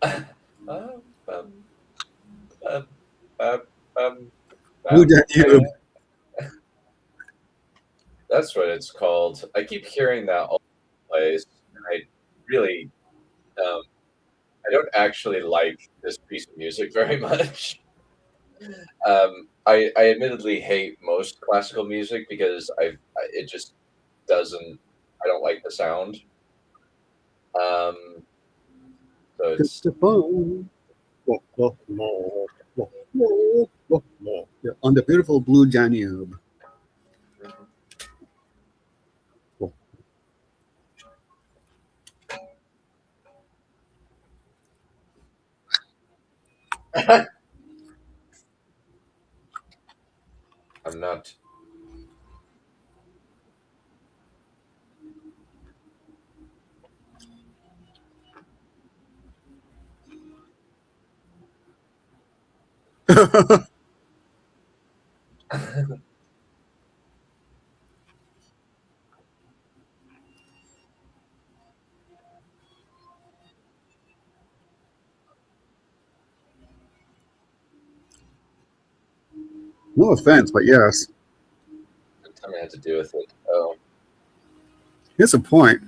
S1: Um, um, um, um, um,
S2: Blue Danube.
S1: That's what it's called. I keep hearing that all the place, and I really, I don't actually like this piece of music very much. I admittedly hate most classical music because it just doesn't. I don't like the sound. Um, so it's
S2: Yeah, on the beautiful Blue Danube.
S1: I'm not.
S2: No offense, but yes,
S1: Something had to do with it. Oh,
S2: here's a point.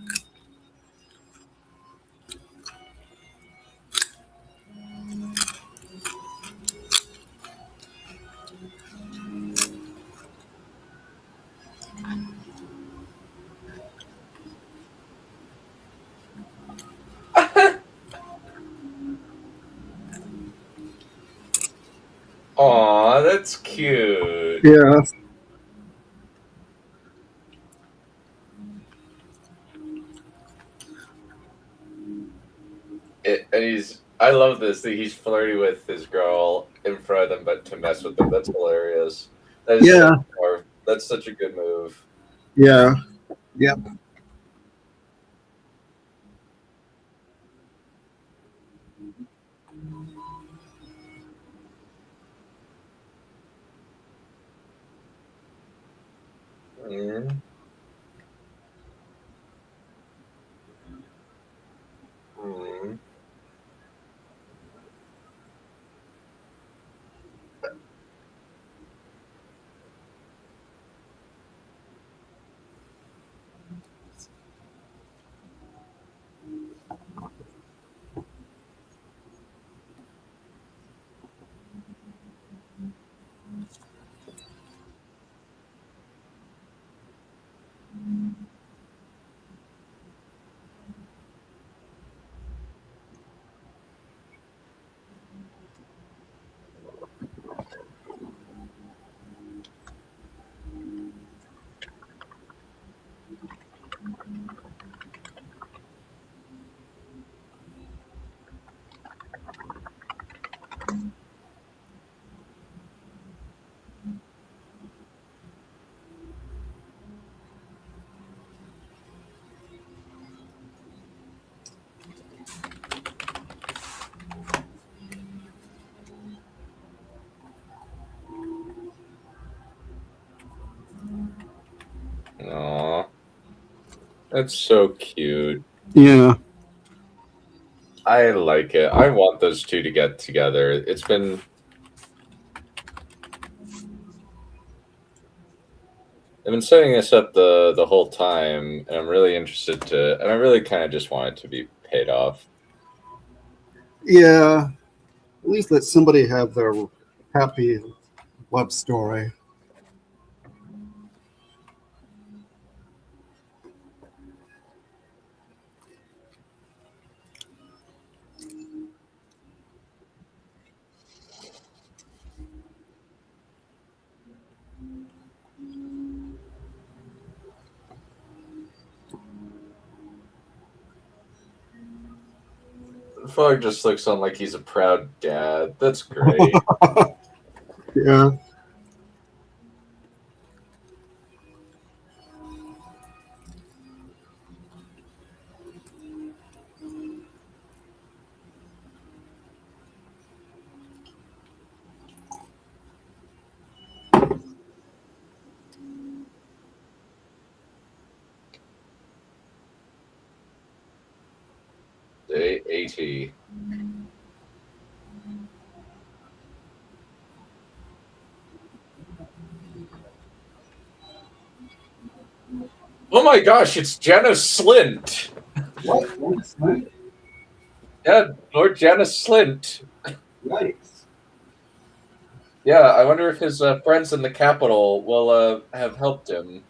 S1: aw, that's cute.
S2: Yeah.
S1: And I love this that he's flirty with his girl in front of them, but to mess with them. That's hilarious. That is
S2: Yeah.
S1: that's such a good move.
S2: Yeah. Yep.
S1: Mm. Mm. Aw, that's so cute.
S2: Yeah.
S1: I like it. I want those two to get together. It's been I've been setting this up the whole time, and I'm really interested to, and I really kind of just want it to be paid off.
S2: Yeah, at least let somebody have their happy love story.
S1: The father just looks on like he's a proud dad. That's great.
S2: Yeah.
S1: Day 80. Oh my gosh, it's Jenna Slint.
S2: What?
S1: Yeah, Lord Jenna Slint.
S2: Yikes.
S1: Yeah, I wonder if his friends in the Capitol will have helped him.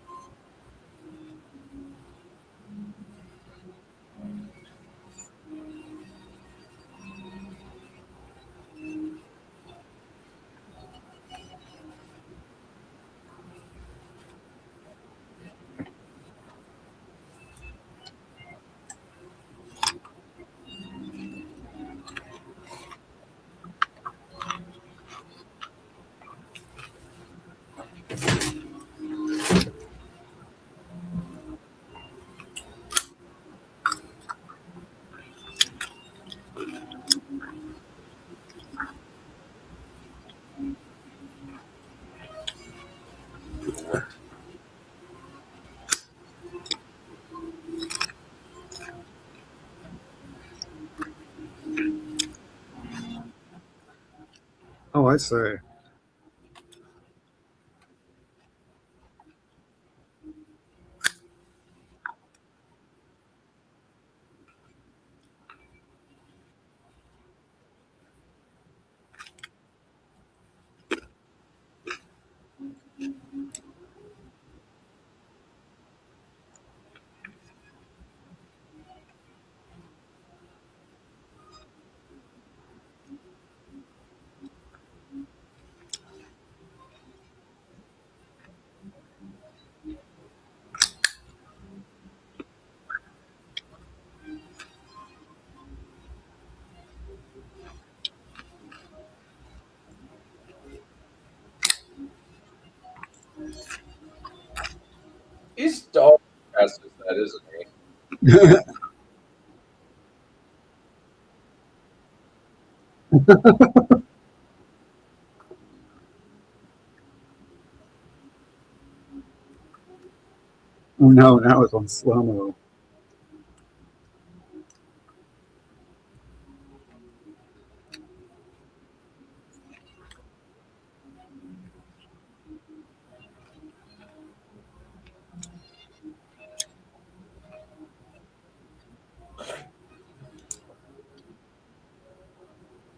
S2: Oh, I see.
S1: He's all fast as that, isn't he?
S2: Oh no, now it's on slow mo.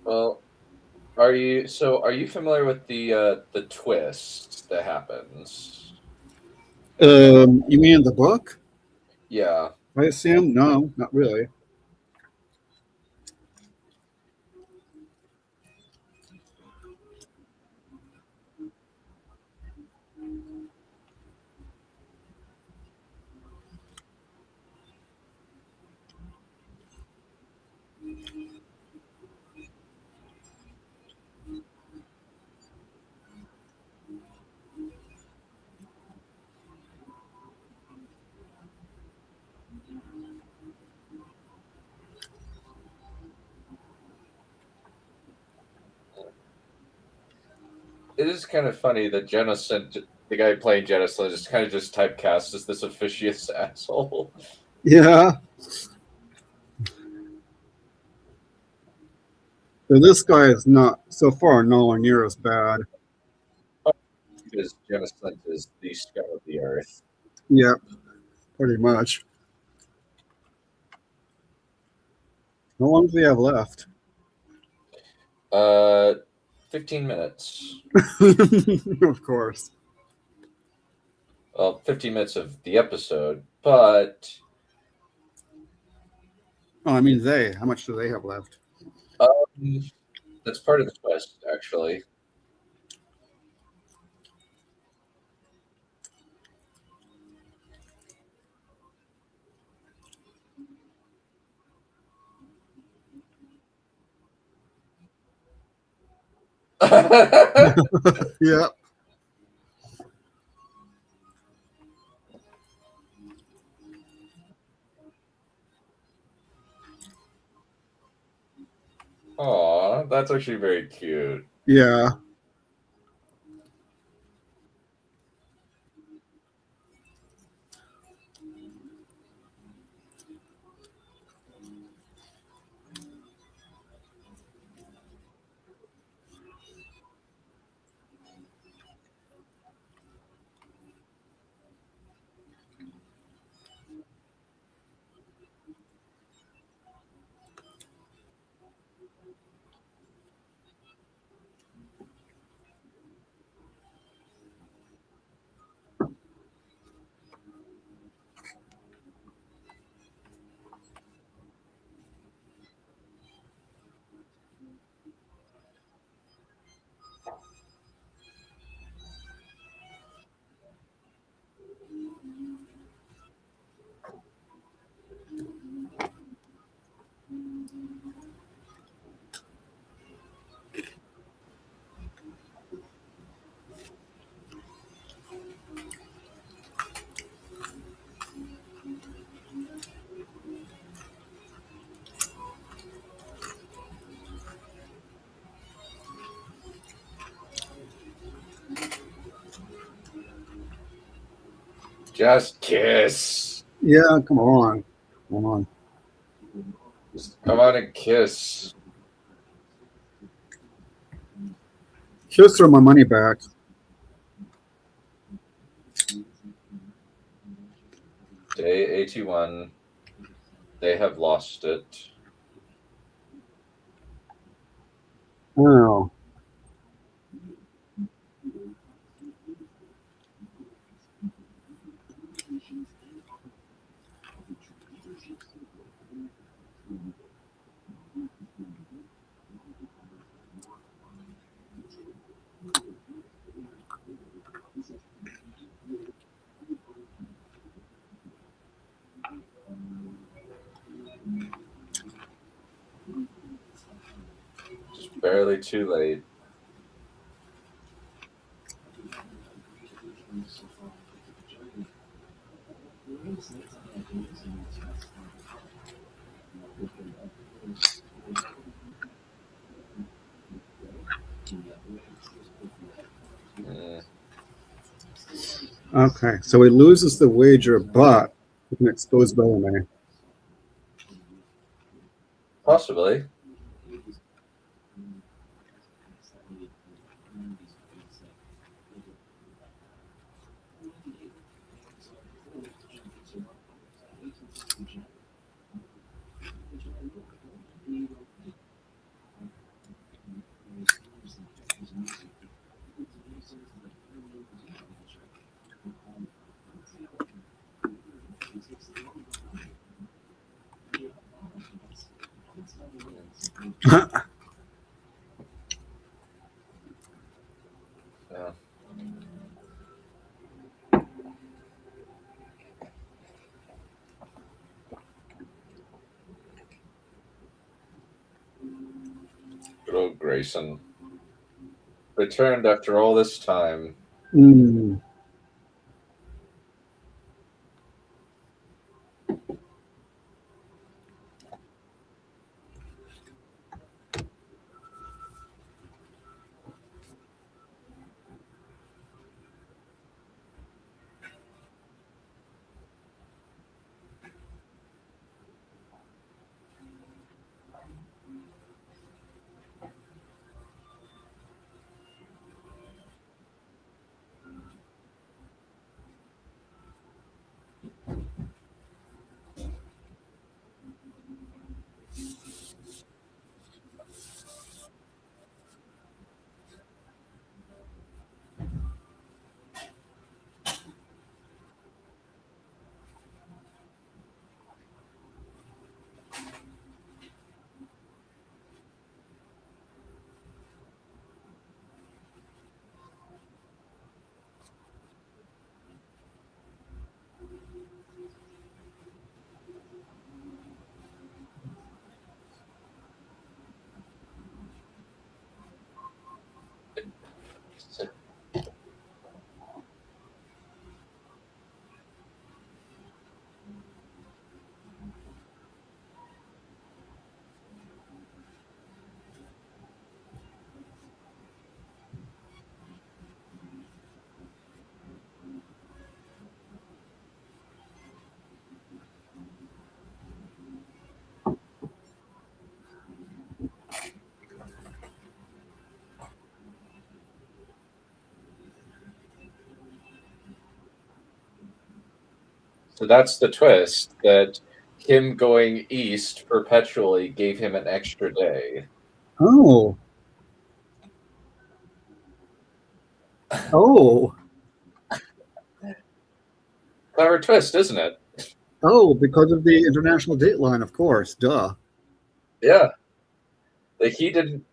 S1: Well, are you familiar with the twist that happens?
S2: You mean the book?
S1: Yeah.
S2: I assume? No, not really.
S1: It is kind of funny that Jenna sent the guy playing Jenna Slint is kind of just typecast as this officious asshole.
S2: Yeah. So this guy is not so far nowhere near as bad.
S1: because Genescent is the scum of the earth.
S2: Yep, pretty much. How long do we have left?
S1: 15 minutes.
S2: Of course.
S1: Well, 15 minutes of the episode, but
S2: Oh, I mean, how much do they have left?
S1: that's part of the quest, actually.
S2: Yep.
S1: Aw, that's actually very cute.
S2: Yeah.
S1: Just kiss.
S2: Yeah, come on. Come on.
S1: Just come on and kiss.
S2: Just throw my money back.
S1: Day 81. They have lost it.
S2: Oh.
S1: Just barely too late. Mm,
S2: Okay, so he loses the wager, but he can expose Bellamy.
S1: possibly. Yeah. Good old Grayson. Returned after all this time.
S2: Mm.
S1: So that's the twist, that him going east perpetually gave him an extra day.
S2: Oh. Oh.
S1: Clever twist, isn't it?
S2: Oh, because of the international dateline, of course. Duh.
S1: Yeah. Like he didn't.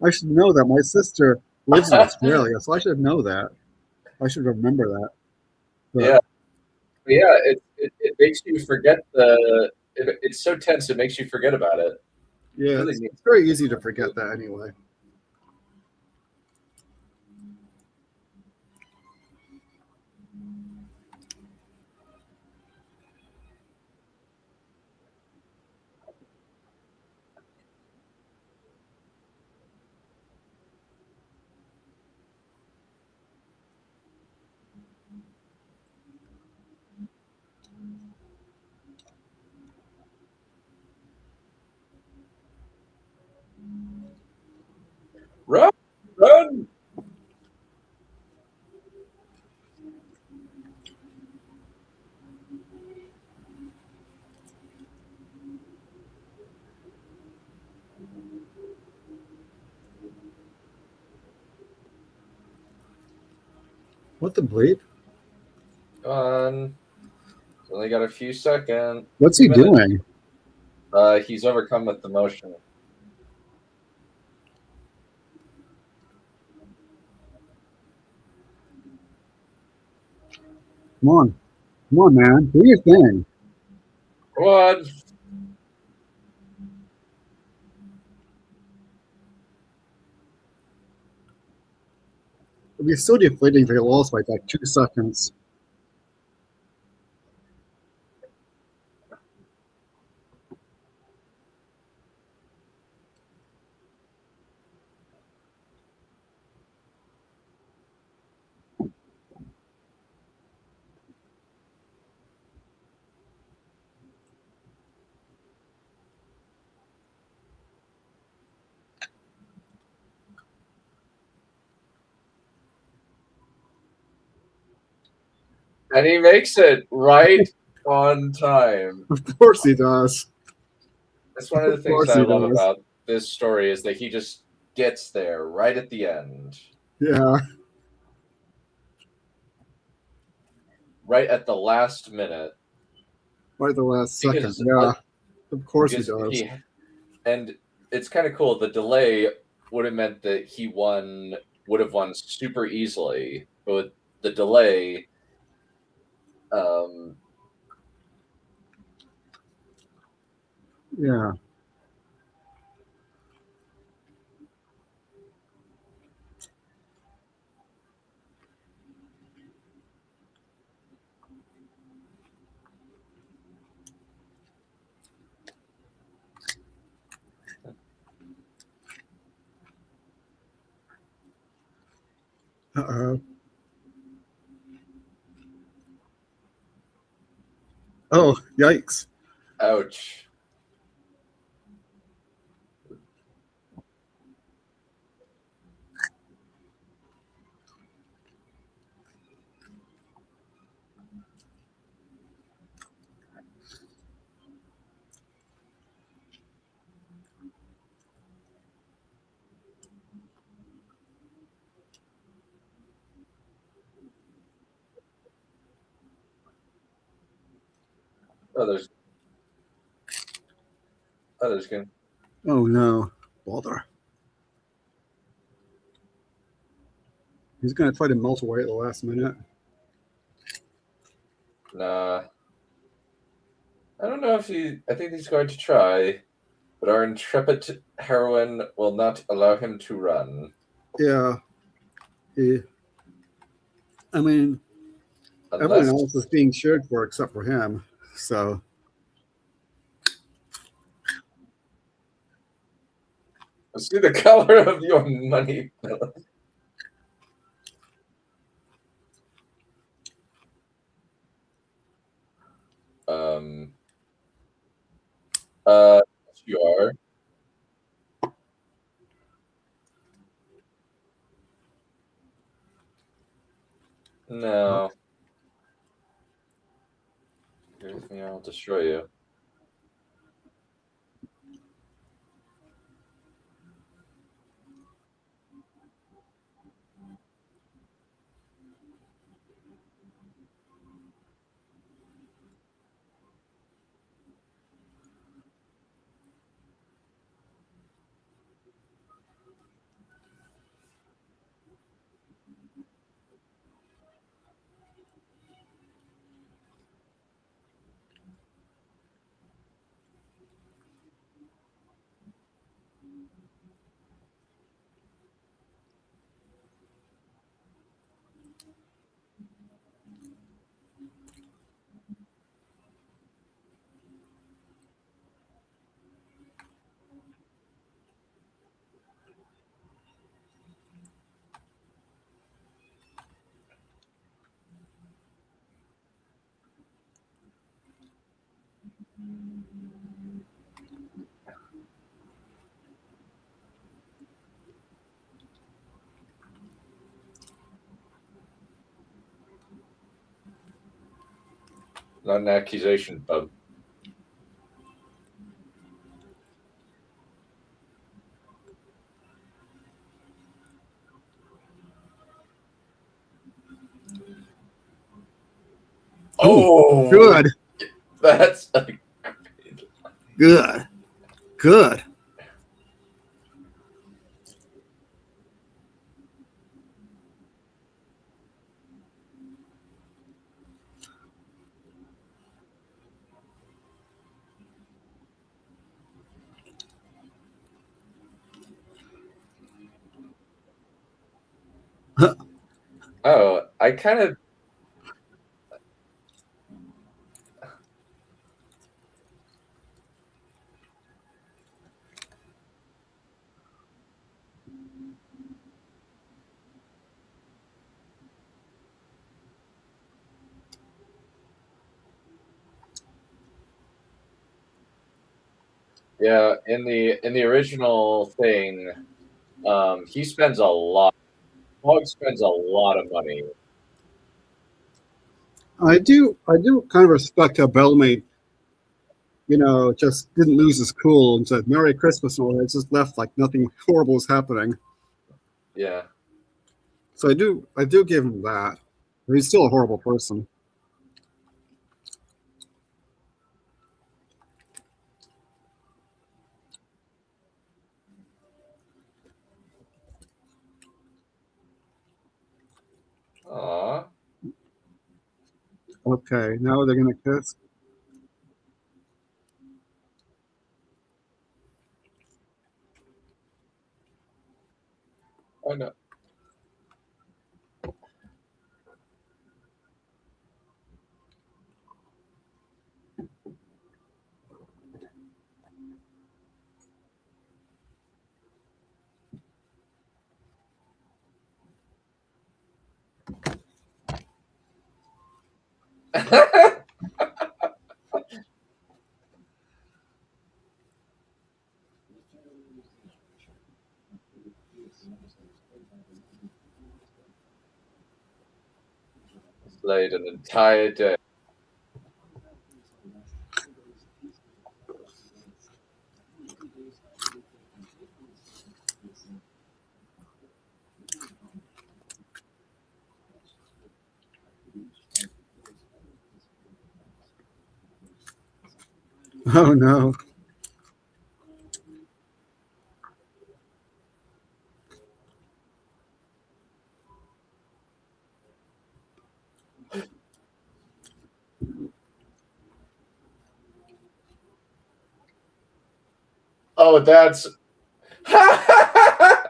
S2: I should know that. My sister lives in Australia, so I should know that. I should remember that. But
S1: Yeah. Yeah. It makes you forget the. It's so tense. It makes you forget about it.
S2: yeah,
S1: Really
S2: it's,
S1: neat.
S2: it's very easy to forget that anyway.
S1: Run, run.
S2: What the bleep?
S1: Come on. He's only got a few seconds.
S2: What's
S1: 2
S2: he
S1: minutes.
S2: doing?
S1: He's overcome with emotion.
S2: Come on. Come on, man. Do your thing.
S1: Come on.
S2: It'd be so deflating if he lost by like 2 seconds.
S1: And he makes it right on time.
S2: Of course he does.
S1: That's one of the
S2: Of
S1: things
S2: course
S1: that I
S2: he
S1: love
S2: does.
S1: about this story is that he just gets there right at the end,
S2: Yeah.
S1: right at the last minute.
S2: Right at the last second.
S1: Because
S2: Yeah. Of course he
S1: because
S2: does.
S1: he and it's kind of cool. The delay would have meant that he would have won super easily, but with the delay, um,
S2: Yeah. Uh-oh. Oh, yikes.
S1: ouch. Others, others can.
S2: Oh no. Bother. He's gonna try to melt away at the last minute.
S1: Nah, I don't know if he. I think he's going to try, but our intrepid heroine will not allow him to run
S2: Yeah. He I mean, everyone
S1: unless.
S2: else is being cheered for except for him. So
S1: See the color of your money. Um. Yes, you are.
S2: oh,
S1: No. Yeah, I'll destroy you. Not an accusation, bub. Oh,
S2: good,
S1: that's a
S2: good, good.
S1: oh. I kind of yeah. In the original thing, he spends a lot. Hog spends a lot of money.
S2: I do kind of respect how Bellamy, just didn't lose his cool and said "Merry Christmas" and all that. It's just left like nothing horrible is happening.
S1: Yeah.
S2: So I do give him that. He's still a horrible person.
S1: Aw.
S2: Okay, now they're gonna kiss.
S1: Oh no. Played an entire day.
S2: Oh no.
S1: Oh, that's. I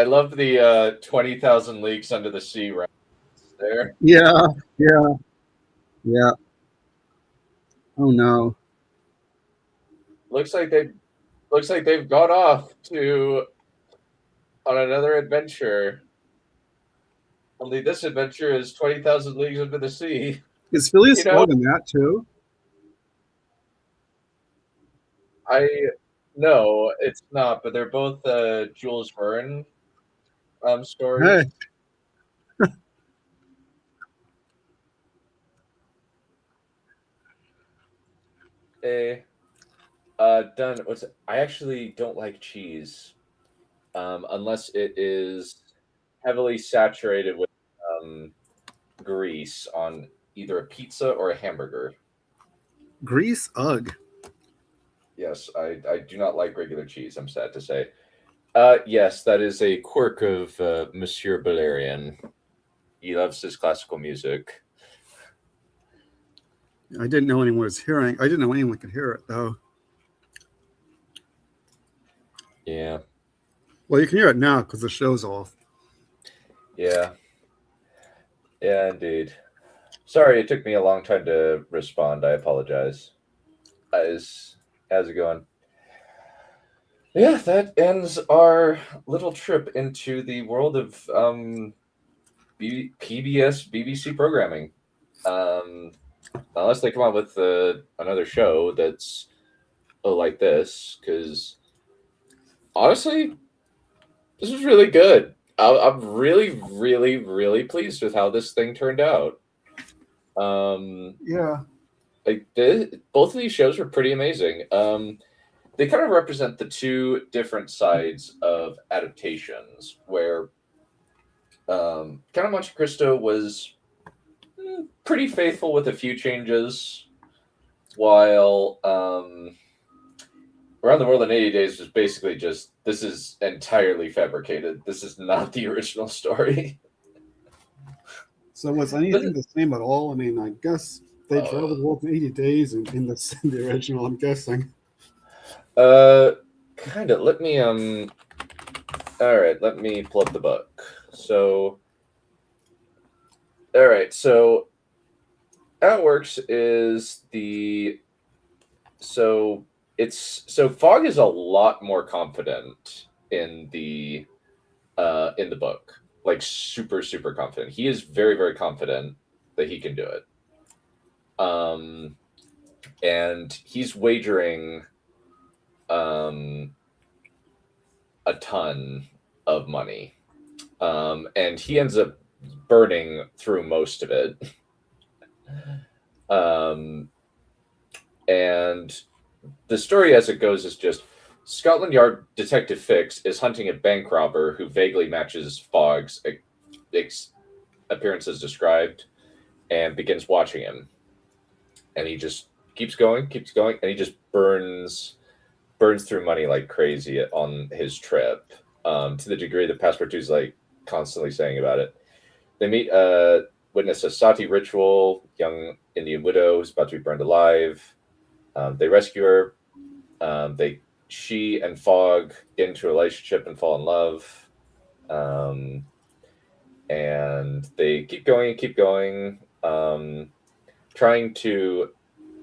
S1: love the 20,000 Leagues Under the Sea right there.
S2: Yeah, yeah, yeah. Oh no.
S1: Looks like they've gone off to on another adventure. Only this adventure is 20,000 Leagues Under the Sea.
S2: Is Phileas
S1: You know?
S2: Fogg in that too?
S1: I no, it's not, but they're both Jules Verne stories.
S2: Hey,
S1: Eh, done. I actually don't like cheese, unless it is heavily saturated with um, grease on either a pizza or a hamburger.
S2: Grease, ugh.
S1: Yes, I do not like regular cheese. I'm sad to say. Yes, that is a quirk of Monsieur Valerian. He loves his classical music.
S2: I didn't know anyone was hearing. I didn't know anyone could hear it though.
S1: Yeah,
S2: Well, you can hear it now because the show's off.
S1: yeah, yeah, indeed. Sorry, it took me a long time to respond. I apologize. How's it going? Yeah, that ends our little trip into the world of PBS BBC programming. Um, Unless they come out with another show that's like this, because honestly, this was really good. I'm really, really, really pleased with how this thing turned out. Um,
S2: Yeah.
S1: Both of these shows were pretty amazing. They kind of represent the two different sides of adaptations, where Count of Monte Cristo was pretty faithful with a few changes, while Around the World in 80 Days was basically just this is entirely fabricated. This is not the original story.
S2: So was anything the same at all? I mean, I guess they traveled the world in 80 days in the original. I'm guessing.
S1: Uh, kind of. Let me All right, let me pull up the book. So, all right. So how it works is Fogg is a lot more confident in the book, like super super confident. He is very very confident that he can do it. Um, and he's wagering um a ton of money. And he ends up burning through most of it. Um, and the story as it goes is just Scotland Yard Detective Fix is hunting a bank robber who vaguely matches Fogg's appearance as described and begins watching him. And he just keeps going, and he just burns through money like crazy on his trip, to the degree that Passepartout's like constantly saying about it. They meet witness a sati ritual, young Indian widow who's about to be burned alive. They rescue her. She and Fogg get into a relationship and fall in love. Um, and they keep going and keep going, trying to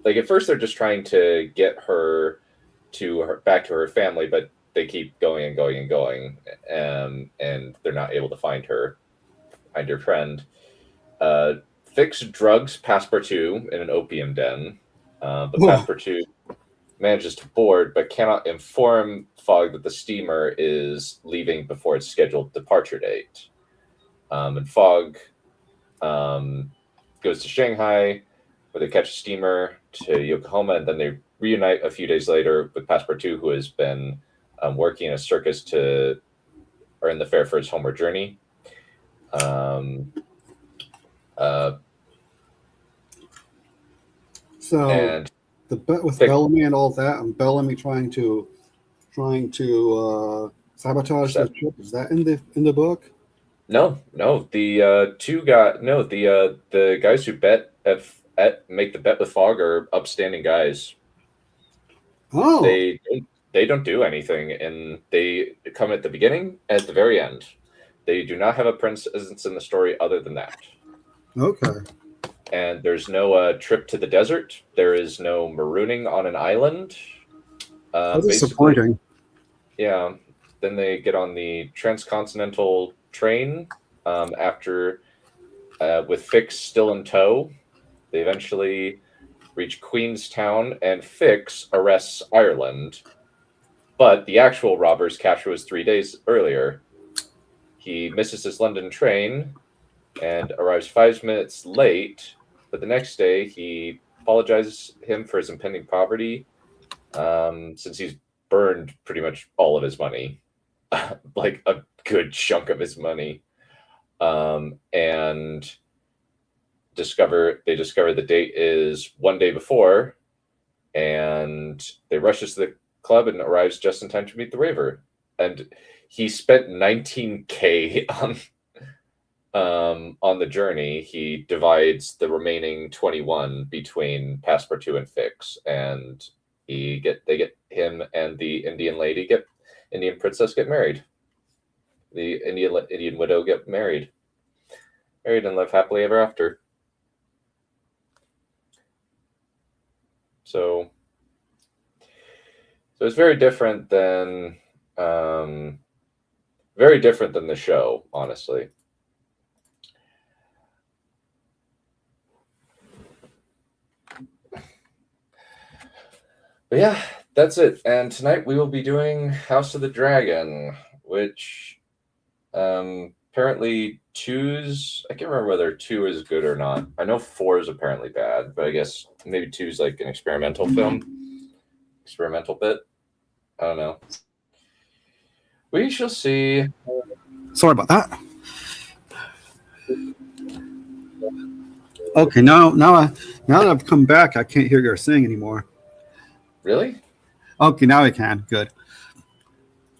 S1: like at first they're just trying to get her back to her family, but they keep going and going and going, and they're not able to find her friend. Uh, Fix drugs Passepartout in an opium den, but
S2: Whoa.
S1: Passepartout manages to board, but cannot inform Fogg that the steamer is leaving before its scheduled departure date. And Fogg goes to Shanghai, where they catch a steamer to Yokohama, and then they reunite a few days later with Passepartout, who has been working in a circus or in the fair for his homeward journey. Um, uh,
S2: So
S1: and
S2: the bet with
S1: Fix,
S2: Bellamy and all that, and Bellamy trying to sabotage the trip. Is that in the book?
S1: no, the guys who bet at make the bet with Fogg are upstanding guys.
S2: Oh,
S1: They don't do anything, and they come at the beginning and at the very end. They do not have a presence in the story other than that.
S2: okay.
S1: And there's no trip to the desert. There is no marooning on an island.
S2: How
S1: Basically,
S2: disappointing.
S1: yeah. Then they get on the transcontinental train after with Fix still in tow. They eventually reach Queenstown, and Fix arrests Ireland. But the actual robber's capture was 3 days earlier. He misses his London train and arrives 5 minutes late. But the next day, he apologizes him for his impending poverty, since he's burned pretty much all of his money, like a good chunk of his money, and they discover the date is 1 day before, and they rushes to the club and arrives just in time to meet the raver. And he spent 19K on the journey. He divides the remaining 21 between Passepartout and Fix, and they get him and the Indian princess get married. The Indian widow get married and live happily ever after. So it's very different than the show, honestly. But yeah, that's it. And tonight we will be doing House of the Dragon, which apparently I can't remember whether 2 is good or not. I know 4 is apparently bad, but I guess maybe 2 is like an experimental bit. I don't know. We shall see.
S2: Sorry about that. Okay, now that I've come back, I can't hear you saying anymore.
S1: Really?
S2: Okay, now I can. Good.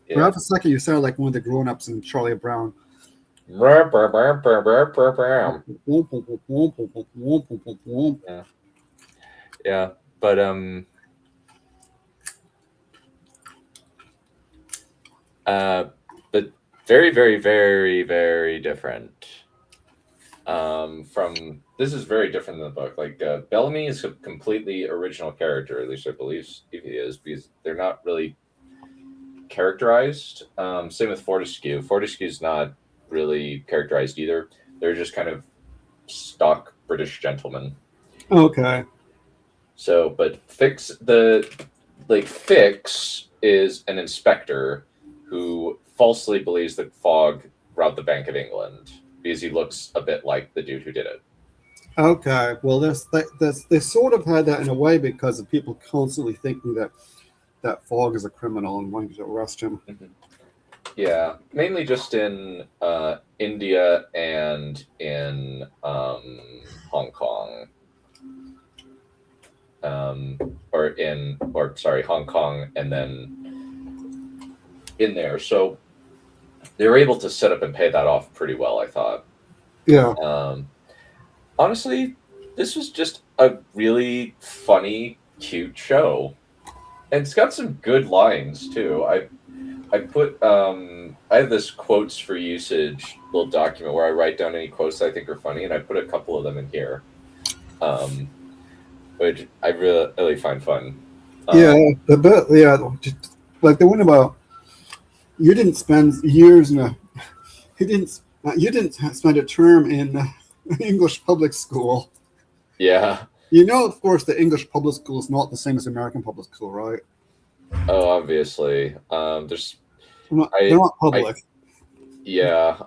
S1: Yeah.
S2: For half a second, you sounded like one of the grown-ups in Charlie Brown.
S1: Yeah. Yeah, but very, very, very, very different. This is very different than the book. Like Bellamy is a completely original character, at least I believe he is, because they're not really characterized. Same with Fortescue. Fortescue's not really characterized either. They're just kind of stock British gentlemen.
S2: Okay.
S1: So, but Fix is an inspector who falsely believes that Fogg robbed the Bank of England because he looks a bit like the dude who did it.
S2: Okay. Well, they sort of had that in a way because of people constantly thinking that Fogg is a criminal and wanting to arrest him.
S1: Mm-hmm. Yeah, mainly just in India and in Hong Kong. Hong Kong, and then in there. So they were able to set up and pay that off pretty well, I thought.
S2: Yeah.
S1: Honestly, this was just a really funny, cute show. And it's got some good lines too. I have this quotes for usage little document where I write down any quotes I think are funny, and I put a couple of them in here, which I really find fun.
S2: Like the one about you didn't spend years you didn't spend a term in English public school.
S1: Yeah.
S2: Of course, the English public school is not the same as American public school, right?
S1: Oh, obviously. They're
S2: not public.
S1: Yeah,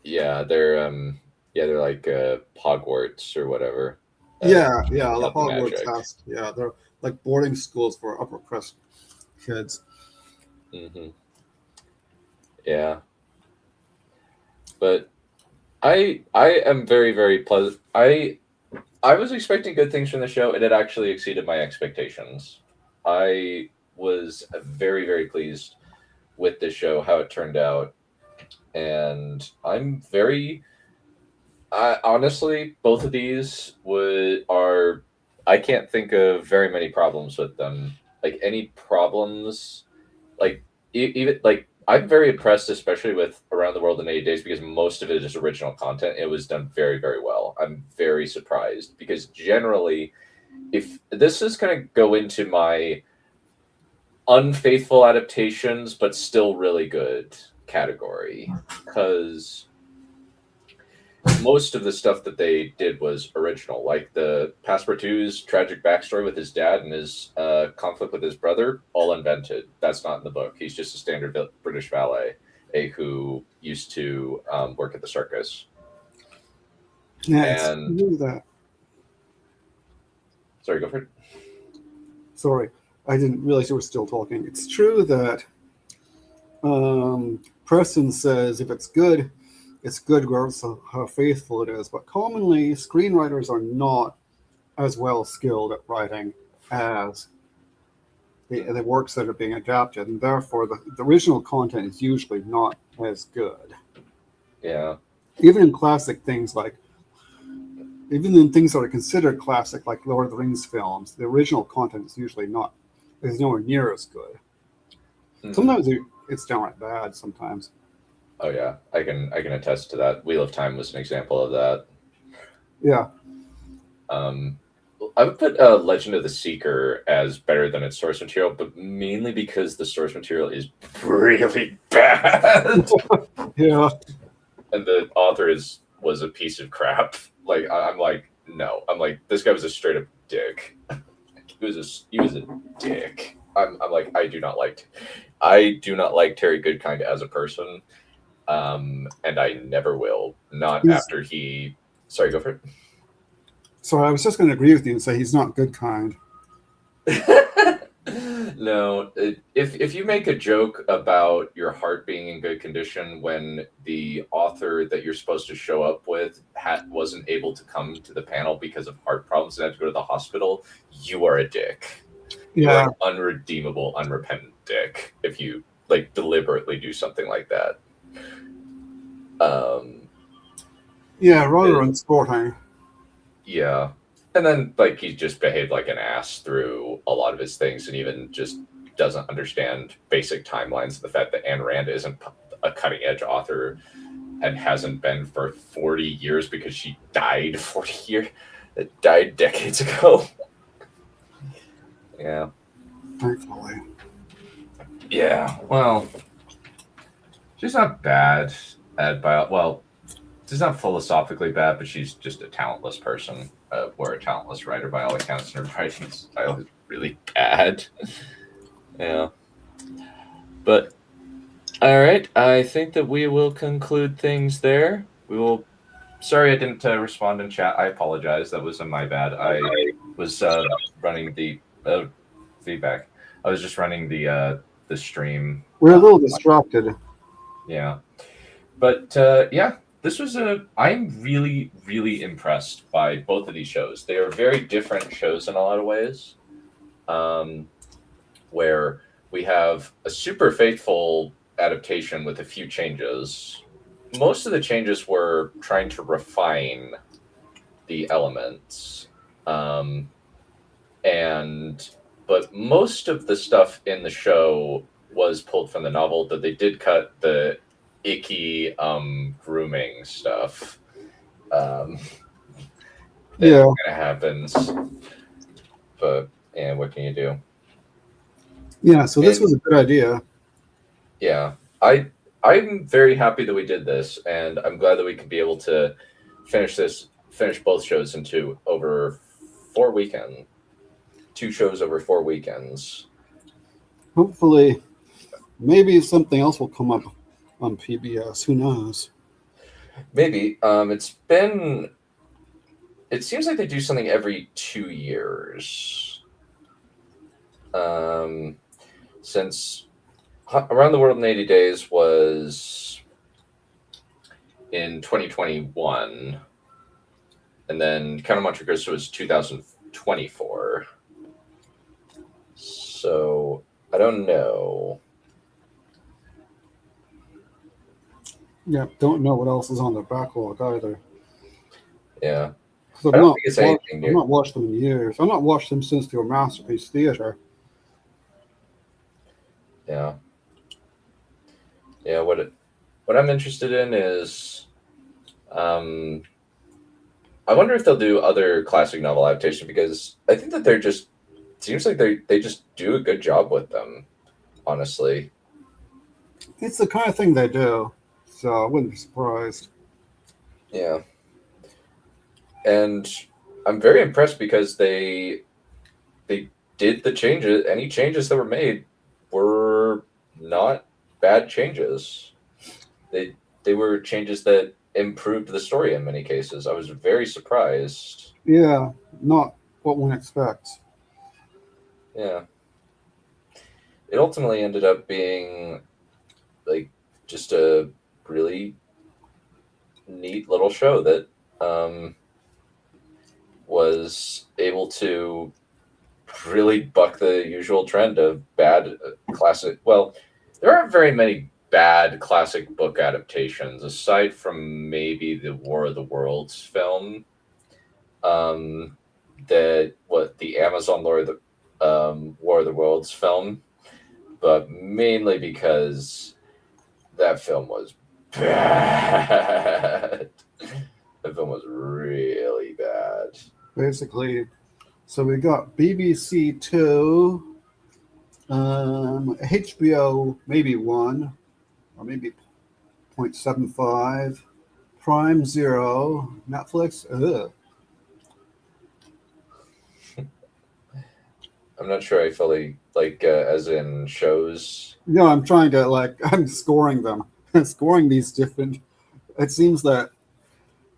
S1: they're like Hogwarts or whatever.
S2: The Hogwarts test. Yeah, they're like boarding schools for upper crust kids.
S1: Mm-hmm. Yeah, but I am very, very pleasant. I was expecting good things from the show, and it actually exceeded my expectations. I was very, very pleased with the show, how it turned out, and I'm very. Honestly, both of these I can't think of very many problems with them. Like any problems, like even like I'm very impressed, especially with Around the World in 80 Days, because most of it is original content. It was done very, very well. I'm very surprised because generally, if this is going to go into my unfaithful adaptations, but still really good category, because most of the stuff that they did was original, like the Passepartout's tragic backstory with his dad and his conflict with his brother, all invented. That's not in the book. He's just a standard British valet who used to work at the circus.
S2: Yeah,
S1: And
S2: it's true that.
S1: sorry, go for it.
S2: Sorry, I didn't realize you were still talking. It's true that Preston says if it's good regardless of how faithful it is. But commonly, screenwriters are not as well skilled at writing as the works that are being adapted, and therefore the original content is usually not as good.
S1: Yeah.
S2: Even in classic things even in things that are considered classic, like Lord of the Rings films, the original content is usually is nowhere near as good. Mm-hmm. Sometimes it's downright bad. Sometimes.
S1: Oh yeah, I can attest to that. Wheel of Time was an example of that.
S2: Yeah.
S1: I would put Legend of the Seeker as better than its source material, but mainly because the source material is really bad.
S2: Yeah.
S1: And the author was a piece of crap. Like I'm like, no. I'm like, this guy was a straight up dick. he was a dick. I'm like, I do not like Terry Goodkind as a person. And I never will. Not after he. Sorry, go for it.
S2: So I was just going to agree with you and say he's not Goodkind.
S1: No, if you make a joke about your heart being in good condition when the author that you're supposed to show up with wasn't able to come to the panel because of heart problems and had to go to the hospital, you are a dick.
S2: Yeah,
S1: you're an unredeemable, unrepentant dick if you like deliberately do something like that.
S2: Yeah, rather unsporting.
S1: Yeah. And then, like, he just behaved like an ass through a lot of his things and even just doesn't understand basic timelines. The fact that Ayn Rand isn't a cutting-edge author and hasn't been for 40 years because she died died decades ago. Yeah.
S2: Thankfully.
S1: Yeah, well, she's not bad at well, she's not philosophically bad, but she's just a talentless person, or a talentless writer by all accounts, and her writing style is really bad. Yeah. But, all right, I think that we will conclude things there. Sorry I didn't respond in chat. I apologize. That was my bad. I was running the feedback. I was just running the stream.
S2: We're a little distracted.
S1: Yeah. But, yeah. This was I'm really, really impressed by both of these shows. They are very different shows in a lot of ways, where we have a super faithful adaptation with a few changes. Most of the changes were trying to refine the elements, but most of the stuff in the show was pulled from the novel, that they did cut the icky grooming stuff that kind of happens, but yeah, what can you do?
S2: Yeah, so this was a good idea.
S1: Yeah, I'm very happy that we did this, and I'm glad that we could be able to finish both shows over 4 weekends. 2 shows over 4 weekends.
S2: Hopefully, maybe something else will come up on PBS. Who knows? Maybe.
S1: It seems like they do something every 2 years. Since Around the World in 80 Days was in 2021, and then Count of Monte Cristo was 2024. So I don't know.
S2: Yeah, don't know what else is on their backlog either.
S1: Yeah.
S2: I've not watched them in years. I've not watched them since they were Masterpiece Theater.
S1: Yeah. Yeah, what I'm interested in is I wonder if they'll do other classic novel adaptation, because I think that seems like they just do a good job with them, honestly.
S2: It's the kind of thing they do, so I wouldn't be surprised.
S1: Yeah. and I'm very impressed because they did the changes. Any changes that were made were not bad changes. They were changes that improved the story in many cases. I was very surprised.
S2: Yeah, not what one expects.
S1: Yeah. It ultimately ended up being like just a really neat little show that was able to really buck the usual trend of bad classic. Well, there aren't very many bad classic book adaptations aside from maybe the War of the Worlds film. Um, that what the Amazon War of the Worlds film, but mainly because that film was bad. That film was really bad.
S2: Basically, so we got BBC 2, HBO maybe 1, or maybe 0.75, Prime 0, Netflix, ugh.
S1: I'm not sure I fully like as in shows.
S2: No, I'm trying to I'm scoring them. Scoring these different. It seems that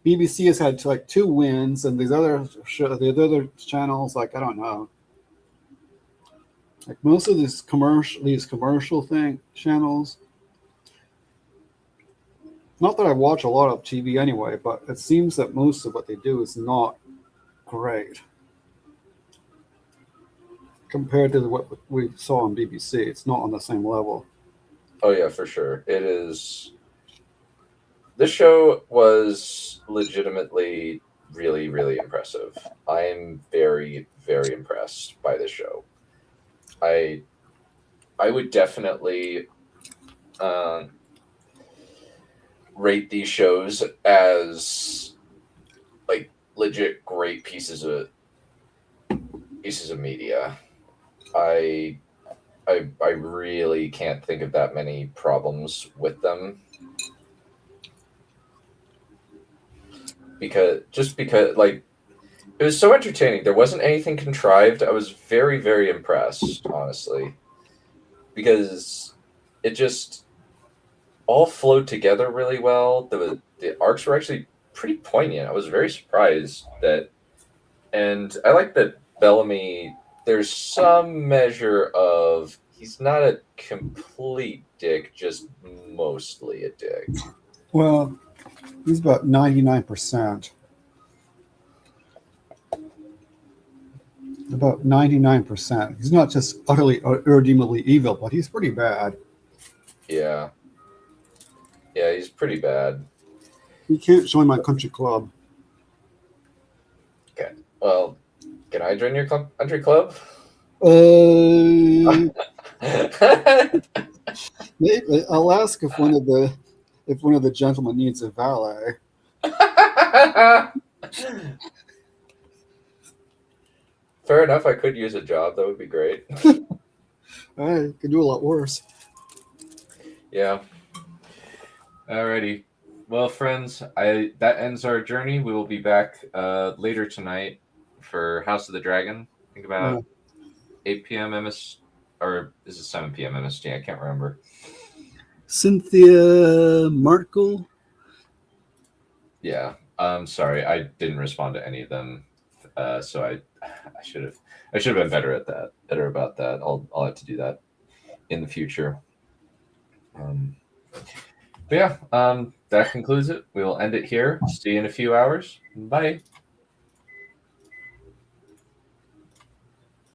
S2: BBC has had like 2 wins, and the other channels, like I don't know, like most of these commercial thing channels. Not that I watch a lot of TV anyway, but it seems that most of what they do is not great compared to what we saw on BBC. It's not on the same level.
S1: Oh yeah, for sure. It is. This show was legitimately really, really impressive. I am very, very impressed by this show. I I would definitely uh, rate these shows as like legit great pieces of media. I I really can't think of that many problems with them because like it was so entertaining. There wasn't anything contrived. I was very, very impressed, honestly, because it just all flowed together really well. The arcs were actually pretty poignant. I was very surprised that, and I like that Bellamy. There's some measure of he's not a complete dick, just mostly a dick.
S2: Well, he's about 99%. About 99%. He's not just utterly irredeemably evil, but he's pretty bad.
S1: Yeah, yeah, he's pretty bad.
S2: He can't join my country club.
S1: Okay, well, can I join your country club?
S2: Uh, Maybe I'll ask if one of the gentlemen needs a valet.
S1: Fair enough. I could use a job. That would be great.
S2: I could do a lot worse.
S1: Yeah. Alrighty. Well, friends, I that ends our journey. We will be back later tonight for House of the Dragon. I think
S2: Yeah.
S1: about 8 p.m. MS, or is it 7 p.m. MST? I can't remember.
S2: Cynthia Markle.
S1: Yeah. Sorry, I didn't respond to any of them. So I should have been better about that. I'll have to do that in the future. Um, but yeah, that concludes it. We will end it here. See you in a few hours. Bye.